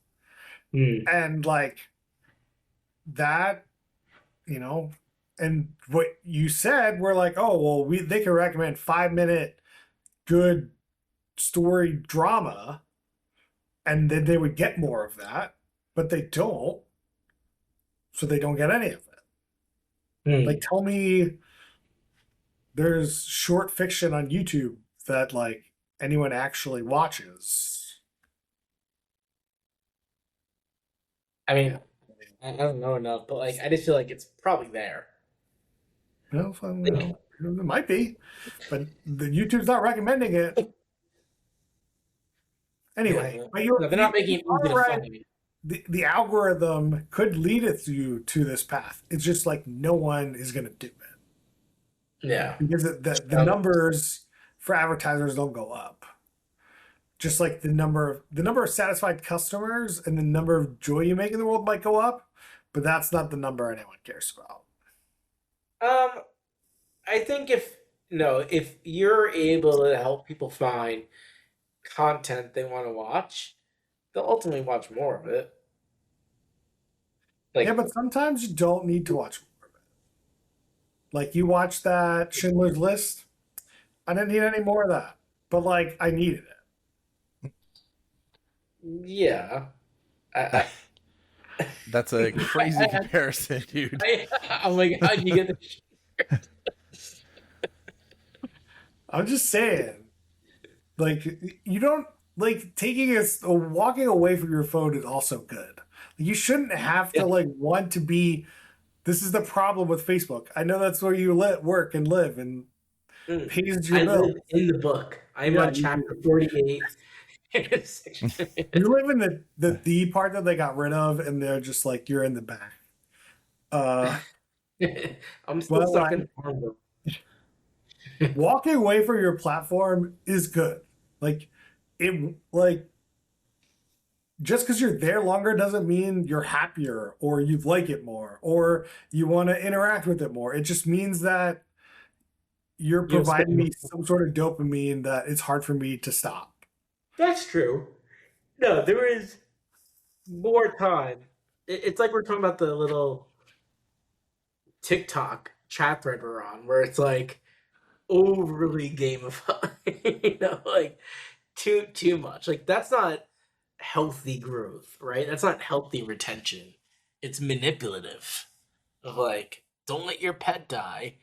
Hmm. And like that, you know, and what you said, we're like, oh well, they can recommend 5-minute good story drama, and then they would get more of that, but they don't, so they don't get any of it. Like, Hmm. tell me there's short fiction on YouTube that like anyone actually watches. I Yeah. mean, I don't know enough, but like I just feel like it's probably there. Like, It might be, but the YouTube's not recommending it anyway. no, But they're you not making it easy are to right. find. The algorithm could lead it you to this path. It's just like no one is going to do it Yeah. because the Um, numbers for advertisers don't go up. Just like the number of satisfied customers and the number of joy you make in the world might go up, but that's not the number anyone cares about. um, I think if no, if you're able to help people find content they want to watch, they'll ultimately watch more of it. Yeah, Like, but sometimes you don't need to watch more of it. Like you watch that Schindler's List. I didn't need any more of that, but like I needed yeah, I, That's a crazy I, comparison, dude. oh my god, you get the it. I'm just saying, like you don't like taking a walking away from your phone is also good. You shouldn't have to yeah. like want to be. This is the problem with Facebook. I know that's where you work and live and Mm. pays your I bill. live in the book. I'm Yeah, on chapter 48. you live in the part that they got rid of, and they're just like you're in the back. Uh, I'm still but stuck in like the farm though. walking away from your platform is good. Like it, like just because you're there longer doesn't mean you're happier or you like it more or you want to interact with it more. It just means that you're You'll providing spend. me some sort of dopamine that it's hard for me to stop. That's true. No, there is more time. It's like we're talking about the little TikTok chat thread we're on, where it's like overly gamified, like too much. Like that's not healthy growth, right? That's not healthy retention. It's manipulative. Of like, don't let your pet die.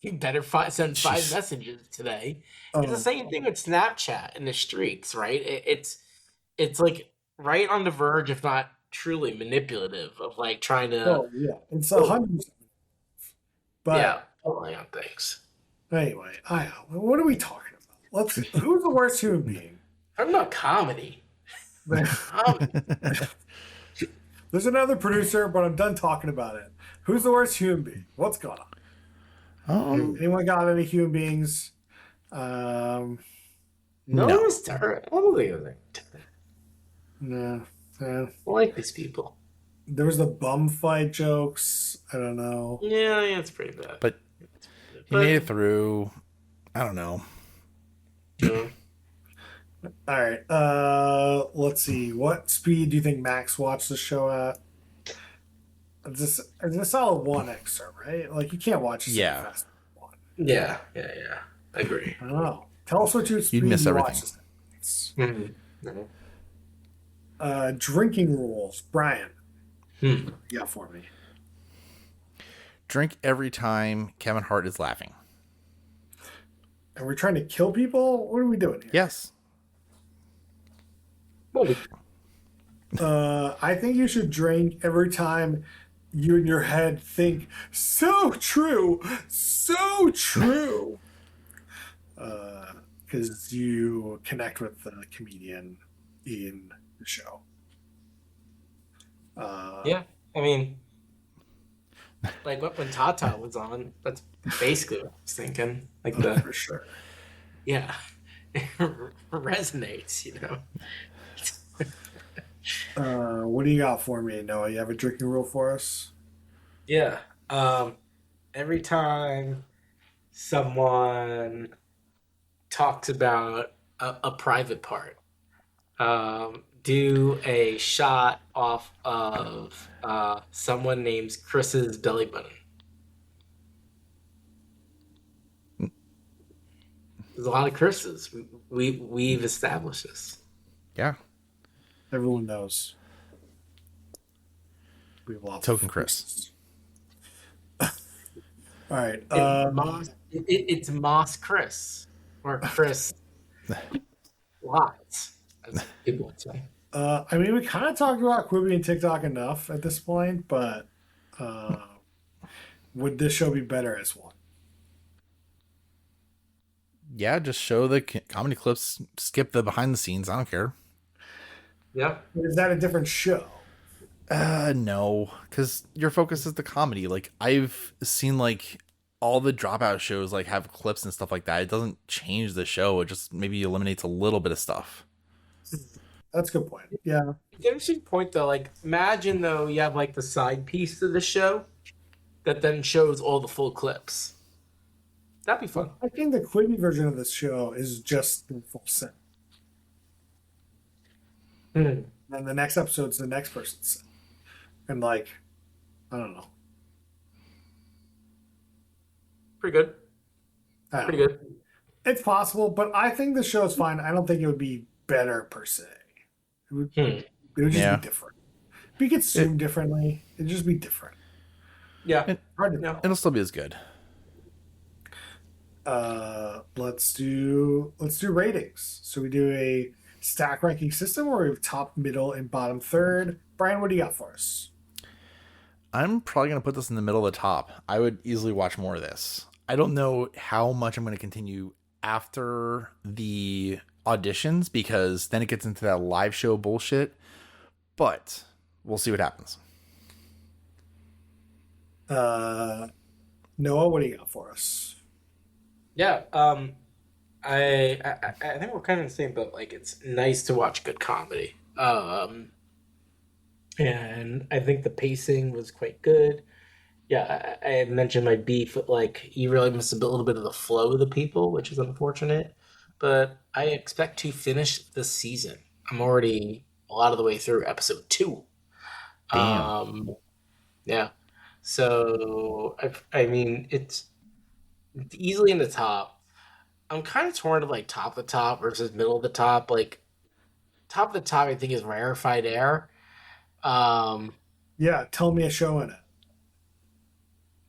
You better send five Jeez. messages today. It's the Um, same thing with Snapchat and the streaks, right? It's like right on the verge, if not truly manipulative, of like trying to. oh yeah, it's a Oh, hundred. But yeah, totally on things. anyway, what are we talking about? Who's the worst human being? Talking about comedy. Comedy. There's another producer, but I'm done talking about it. Who's the worst human being? What's going on? um, Anyone got any human beings? Um, No no. one's terrible. I don't think it was like terrible. Yeah, yeah. I like these people. There was the bum fight jokes. I don't know. Yeah, yeah, it's pretty bad. But It's pretty bad. he made it through. I don't know. Yeah. All right. Let's see. What speed do you think Max watched the show at? It's a solid one extra, right? Like you can't watch this at a Yeah, fast one. Yeah, yeah, yeah. I agree. I don't know. Tell us what your you'd speed miss you watch everything. this at. Mm-hmm. Drinking rules, Brian. Hmm. Yeah, for me. Drink every time Kevin Hart is laughing. And we're trying to kill people. What are we doing here? Yes. Well, I think you should drink every time you in your head think so true, so true. Because you connect with the comedian in the show. yeah. I mean, like when Tata was on, that's basically what I was thinking. Like For sure. yeah, it resonates, you know. What do you got for me, Noah? You have a drinking rule for us? Yeah. Every time someone talks about a private part, do a shot off of someone named Chris's belly button. There's a lot of Chris's. We've established this. Yeah. Everyone knows. We have lots Token of Chris. All right. It's Moss Chris or Chris Lots, as people would say. I mean, we kind of talked about Quibi and TikTok enough at this point, but uh, would this show be better as one? Yeah, just show the comedy clips. Skip the behind the scenes. I don't care. Yeah. Is that a different show? No, because your focus is the comedy. Like I've seen like all the dropout shows like have clips and stuff like that. It doesn't change the show. It just maybe eliminates a little bit of stuff. That's a good point. Yeah. Interesting point though. Like, imagine though you have like the side piece of the show that then shows all the full clips. That'd be fun. I think the Quibi version of this show is just the full set. Hmm. And the next episode's the next person's set. And like, I don't know. Pretty good. I don't Pretty know. good. It's possible, but I think the show is fine. I don't think it would be better per se. Hmm. It would just Yeah. be different. Be consumed differently. It'd just be different. Yeah. It, Hard to No. it'll still be as good. Let's do ratings. So we do a stack ranking system where we have top, middle, and bottom third. Brian, what do you got for us? I'm probably gonna put this in the middle of the top. I would easily watch more of this. I don't know how much I'm gonna continue after the auditions because then it gets into that live show bullshit. But we'll see what happens. Noah, what do you got for us? Yeah. I think we're kind of in the same boat. Like, it's nice to watch good comedy. And I think the pacing was quite good. Yeah, I had mentioned my beef with like you really missed a little bit of the flow of the people, which is unfortunate. But I expect to finish the season. I'm already a lot of the way through episode 2. Damn. Yeah. So I mean, it's easily in the top. I'm kind of torn of like top of the top versus middle of the top. Like top of the top, I think is Rarefied Air. Um, Yeah, tell me a show in it.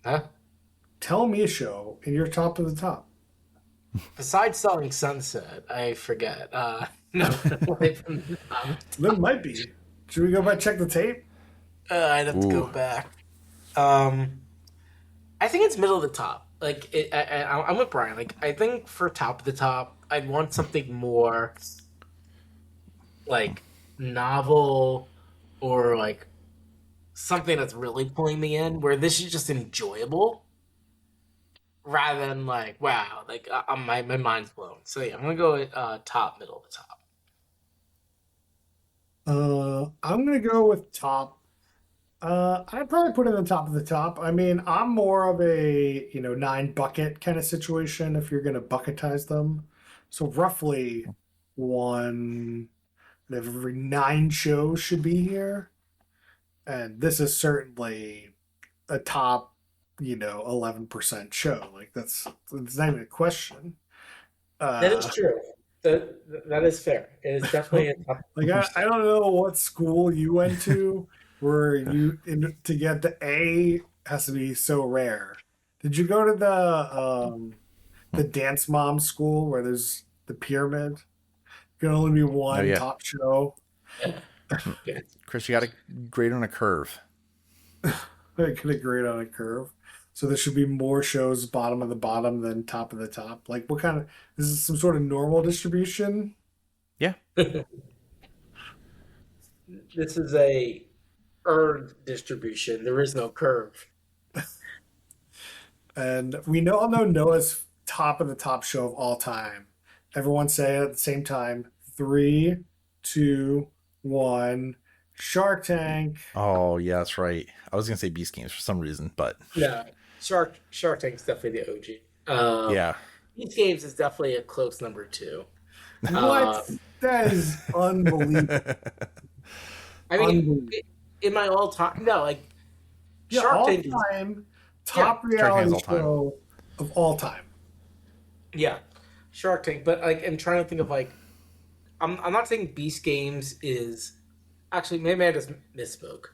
huh? Tell me a show in your top of the top. Besides Selling Sunset, I forget. No, away from the top. There might be. Should we go back check the tape? I'd have to go Ooh. back. I think it's middle of the top. Like I'm with Brian. Like I think for top of the top, I'd want something more like novel or like something that's really pulling me in. Where this is just enjoyable, rather than like wow, like my mind's blown. So yeah, I'm gonna go with top, middle of the top. I'm gonna go with top. I'd probably put it in the top of the top. I mean, I'm more of a, nine bucket kind of situation if you're gonna bucketize them. So roughly one every nine shows should be here. And this is certainly a top, 11% show. Like that's not even a question. That is Uh, true. That is fair. It is definitely a top. like I don't know what school you went to where to get the A has to be so rare. Did you go to the dance mom school where there's the pyramid? Can only be Oh one yeah, top show. Yeah. Chris, you got to grade on a curve. I could agree on a curve. So there should be more shows bottom of the bottom than top of the top. Like what kind of is this some sort of normal distribution? Yeah, This is a earned distribution. There is no curve. And we all know Noah's top of the top show of all time. Everyone say it at the same time. Three, two, one. Shark Tank. oh yeah, that's right. I was gonna say Beast Games for some reason, but No, Shark Tank is definitely the OG. yeah. These games is definitely a close number two. Uh, What? That is unbelievable. I mean, Unbelievable. in my all time, no, like Yeah, Shark all Tank is time top Shark Tank is reality all time. show of all time. yeah, Shark Tank. But like, I'm trying to think of like, I'm not saying Beast Games is actually maybe I just misspoke.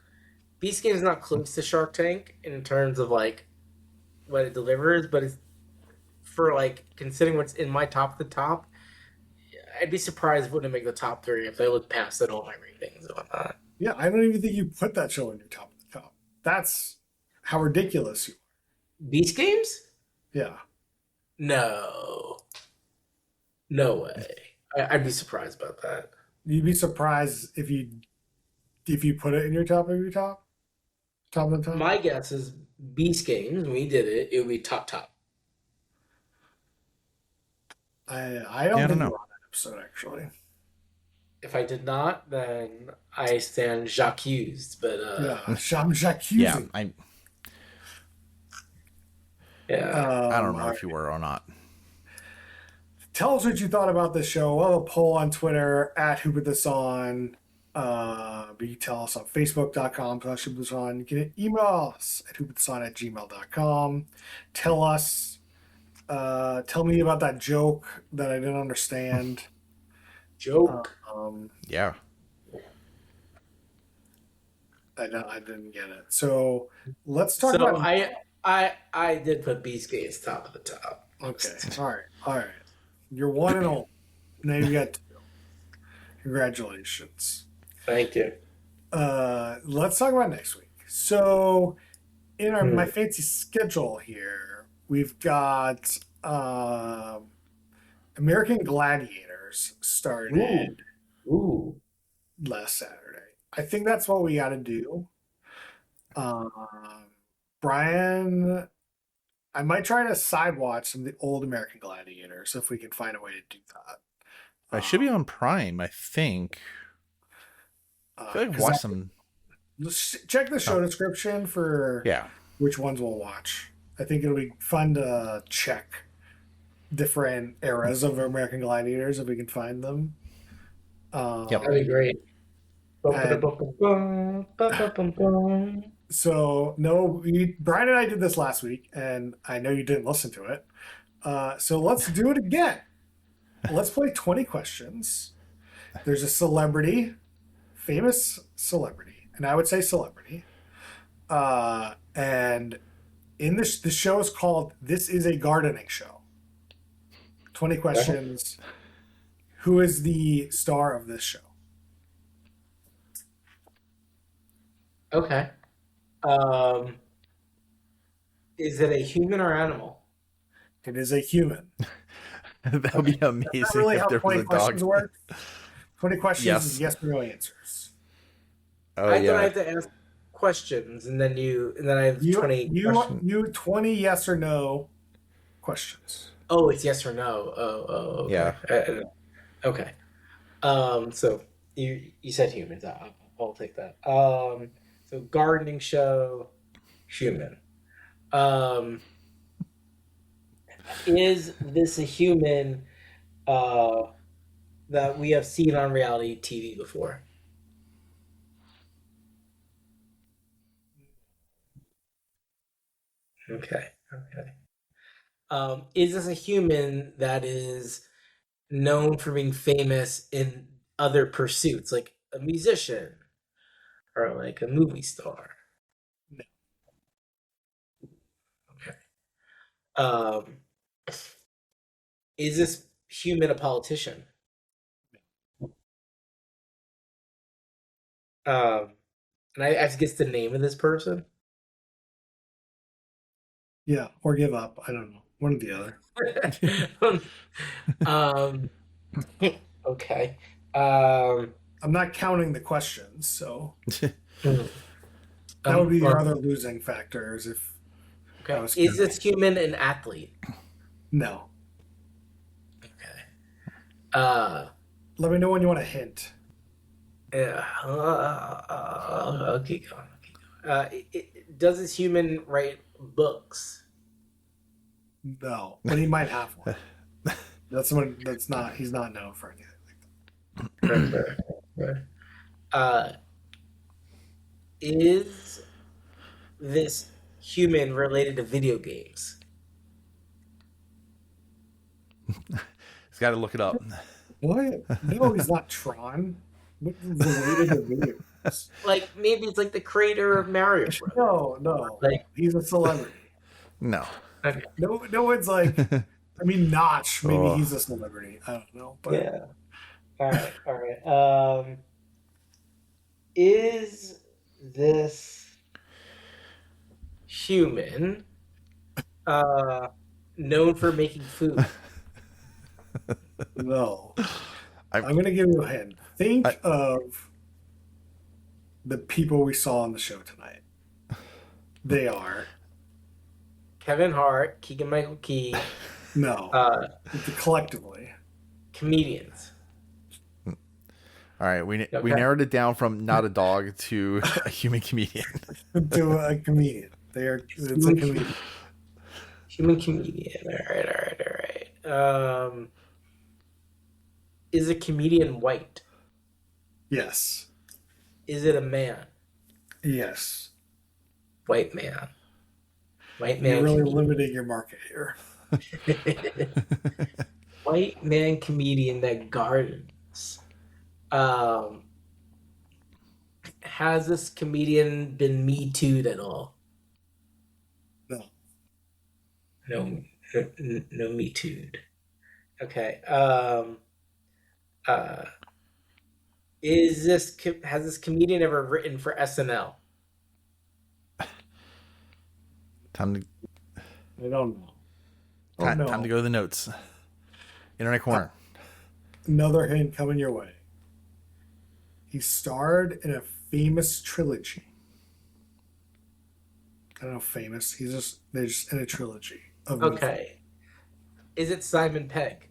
Beast Games is not close to Shark Tank in terms of like what it delivers, but it's for like considering what's in my top of the top. I'd be surprised if it wouldn't make the top three if they look past at all my ratings and whatnot. Yeah, I don't even think you put that show in your top of the top. That's how ridiculous you Beast Games? are. Yeah. No, no way. I'd be surprised about that. You'd be surprised if you put it in your top of your top? Top of the top? My guess is Beast Games. When we did it, it would be top. I don't Yeah, I don't think you know. were on that episode actually. If I did not, then I stand j'accused. But Yeah. Sham Yeah, Jacuzzi. yeah, I don't know All if you were or not. Tell us what you thought about this show. We'll have a poll on Twitter at Who Put This On. You can tell us on Facebook.com/Who Put This On. You can email us at whoputthison@gmail.com. Tell us, tell me about that joke that I didn't understand. joke. Um, Yeah, I didn't get it. So let's talk So about. I did put Beast Games top of the top. Okay. All right. You're one and all. Now you got two. Congratulations. Thank you. Let's talk about next week. So, in my fancy schedule here, we've got American Gladiators started Ooh. last Saturday. I think that's what we got to do. Um, Brian, I might try to side watch some of the old American Gladiators if we can find a way to do that. I should be on Prime. I think. I feel like I've 'Cause watched some. check the show description for Yeah, which ones we'll watch. I think it'll be fun to check different eras of American Gladiators if we can find them. Yep. That'd be great. So no, Brian and I did this last week, and I know you didn't listen to it. So let's do it again. Let's play 20 questions. There's a celebrity, famous celebrity, and I would say celebrity. And in this, the show is called "This Is a Gardening Show." 20 questions. Who is the star of this show? Okay. Um, is it a human or animal? It is a human. that would be amazing That's not really if how there 20 was a questions dog. work. 20 questions Yes. is yes or no answers. Oh I thought I yeah, have to ask questions, and then I have 20 questions. You 20 yes or no questions. Oh, it's yes or no. Oh, okay. Yeah. Okay. So You said humans. I'll take that. So gardening show, human. Um, is this a human uh, that we have seen on reality TV before? Okay. Okay. Is this a human that is known for being famous in other pursuits, like a musician or like a movie star? No. Okay. Um, is this human a politician? Um, and I have to guess the name of this person. Yeah, or give up. I don't know. One or the other. um, okay. Um, I'm not counting the questions, so hmm, that would be your well, other losing factors if I okay. was Is counting. this human an athlete? No. Okay. Uh, Let me know when you want a hint. yeah. I'll keep going. I'll keep going. Does this human write books? No, but he might have one. That's what. That's not. He's not known for anything. Right, right, right. Uh, is this human related to video games? He's got to look it up. What? No, he's not Tron. What related to video games? Like maybe it's like the creator of Mario Bros. No, no. Like, He's a celebrity. No. okay. No, no one's like. I mean, Notch. Maybe Oh. he's a celebrity. I don't know, but Yeah. All right. All right. Is this human known for making food? no. I, I'm gonna give you a hint. Think I, of the people we saw on the show tonight. They are Kevin Hart, Keegan Michael Key, no uh, collectively. comedians. all right, we Okay. narrowed it down from not a dog to a human comedian. To a comedian. They are. It's a comedian. Human comedian. All right. All right. All right. Is a comedian white? Yes. Is it a man? Yes. White man. White You're man. really Comedian. limiting your market here. White man comedian that gardens. Um, has this comedian been Me Too'd at all? No. No, no Me Too'd. Okay. Uh, has this comedian ever written for SNL? Time to I don't know. Oh time, no. time to go to the notes. Internet corner. Another hint coming your way. He starred in a famous trilogy. I don't know, famous. They're just in a trilogy of movies. Okay. Is it Simon Pegg?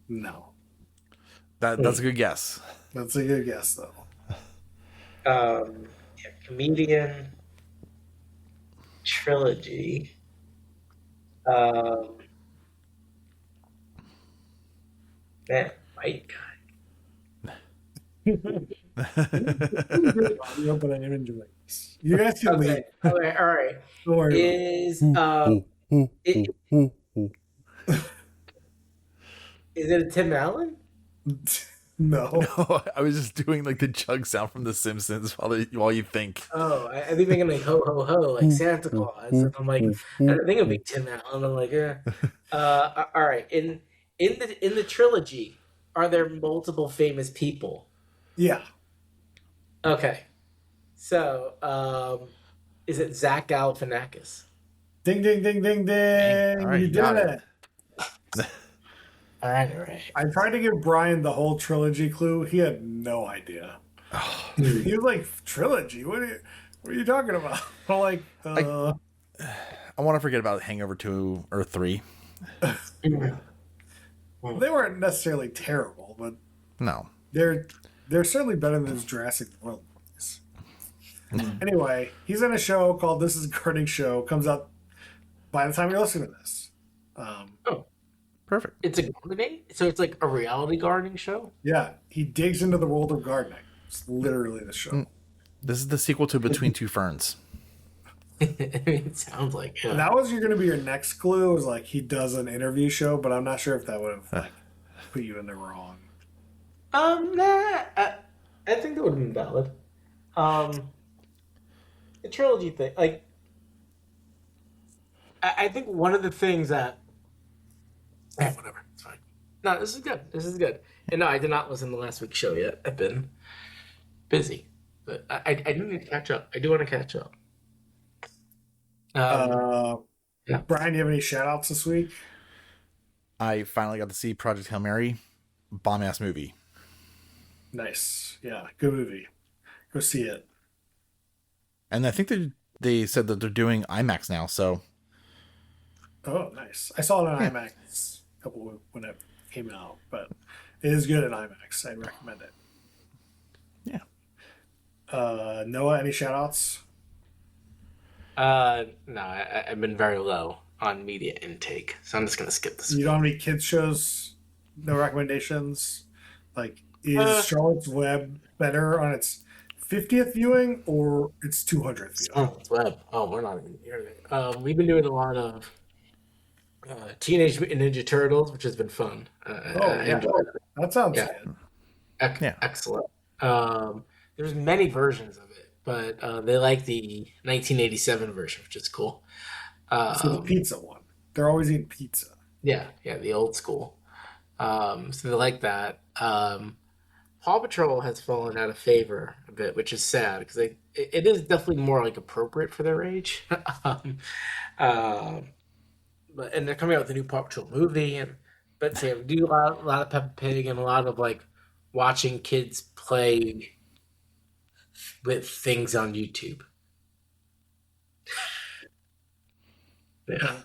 No. That's a good guess. That's a good guess though. Yeah, comedian trilogy. Um, man, white guy. Audio, but I am enjoying this. You guys can leave. Okay. All right. All right. Don't worry about Is is it a Tim Allen? it. No. No, I was just doing like the chug sound from The Simpsons while you think. Oh, I think thinking like ho ho ho, like Santa Claus. And I'm like, I don't think it'd be Tim Allen. I'm like, yeah. All right. In the trilogy, are there multiple famous people? Yeah. Okay. So, is it Zach Galifianakis? Ding ding ding ding ding. All right, you you did got it. it. All right. All right. I tried to give Brian the whole trilogy clue. He had no idea. He was like, trilogy? What are you talking about? I'm like, I want to forget about Hangover 2 or 3. they weren't necessarily terrible, but No. they're they're certainly better than those Jurassic World movies. Anyway, he's in a show called This Is a Gardening Show. Comes out by the time you're listening to this. Oh, Perfect. it's a gardening? So it's like a reality gardening show? Yeah, he digs into the world of gardening. It's literally the show. This is the sequel to Between Two Ferns. I mean, it sounds like, yeah. And that was going to be your next clue. Was like he does an interview show, but I'm not sure if that would have like put you in the wrong. Nah, I think that would have been valid. The trilogy thing, like, I think one of the things that, whatever, it's fine. No, this is good. This is good. And no, I did not listen to last week's show yet. I've been busy, but I do need to catch up. I do want to catch up. Yeah. Brian, do you have any shout outs this week? I finally got to see Project Hail Mary. Bomb ass movie. Nice. Yeah, good movie. Go see it. And I think they said that they're doing IMAX now, so Oh, nice. I saw it on IMAX a couple when it came out, but it is good in IMAX. I'd recommend it. yeah. Noah, any shout outs? No, I've been very low on media intake, so I'm just gonna skip this. You don't have any kids shows? No recommendations? Like, is Charlotte's Web better on its 50th viewing or its 200th viewing? Oh, it's web. Oh, we're not even here. We've been doing a lot of Teenage Mutant Ninja Turtles, which has been fun. I Yeah. enjoyed it. That sounds Yeah. good. Yeah. Excellent. There's many versions of it, but they like the 1987 version, which is cool. So the pizza one. They're always eating pizza. Yeah, the old school. So they like that. Paw Patrol has fallen out of favor a bit, which is sad because it is definitely more like appropriate for their age. And they're coming out with a new Paw Patrol movie, but they do a lot of Peppa Pig and a lot of like watching kids play with things on YouTube. Yeah.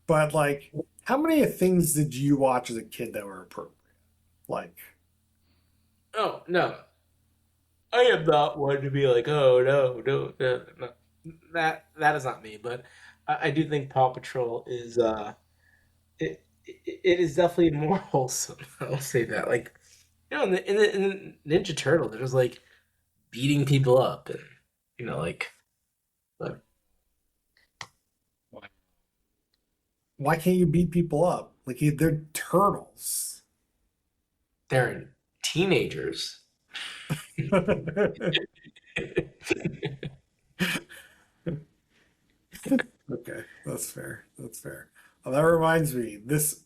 But, like, how many things did you watch as a kid that were appropriate? Like, Oh no, I am not one to be like, oh no. That is not me. But I do think Paw Patrol is it is definitely more wholesome. I'll say that. Like, in the Ninja Turtle, there's like beating people up and like why can't you beat people up? Like, they're turtles. they're teenagers. Okay, that's fair. That's fair. That reminds me, this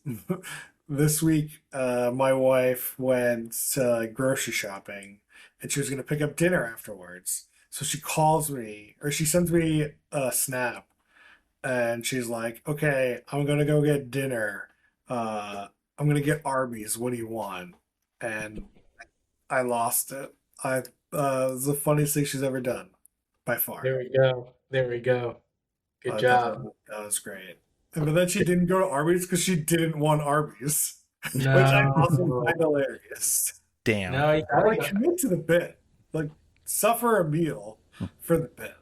week, my wife went grocery shopping, and she was going to pick up dinner afterwards. So she calls me, or she sends me a snap, and she's like, "Okay, I'm gonna go get dinner. I'm gonna get Arby's. What do you want?" And I lost it. It was the funniest thing she's ever done, by far. There we go. There we go. Good I job. thought that was great. But then she didn't go to Arby's because she didn't want Arby's, which I also No, find hilarious. Damn. no, you Like, gotta, commit to the bit. Like, suffer a meal for the bit.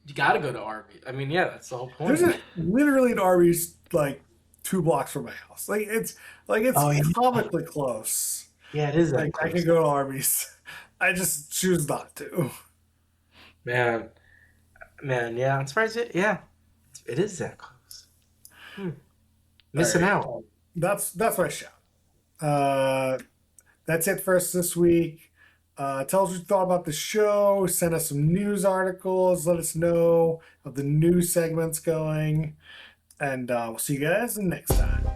you gotta go to Arby's. I mean, yeah, that's the whole point. There's literally an Arby's like 2 blocks from my house. It's Oh, yeah. comically close. Yeah, it is that Like, I close. can go to Arby's. I just choose not to. Man, yeah, I'm surprised it is that close. Missing right. out. That's my shout. That's it for us this week. Tell us what you thought about the show. Send us some news articles. Let us know how the news segment's going. And we'll see you guys next time.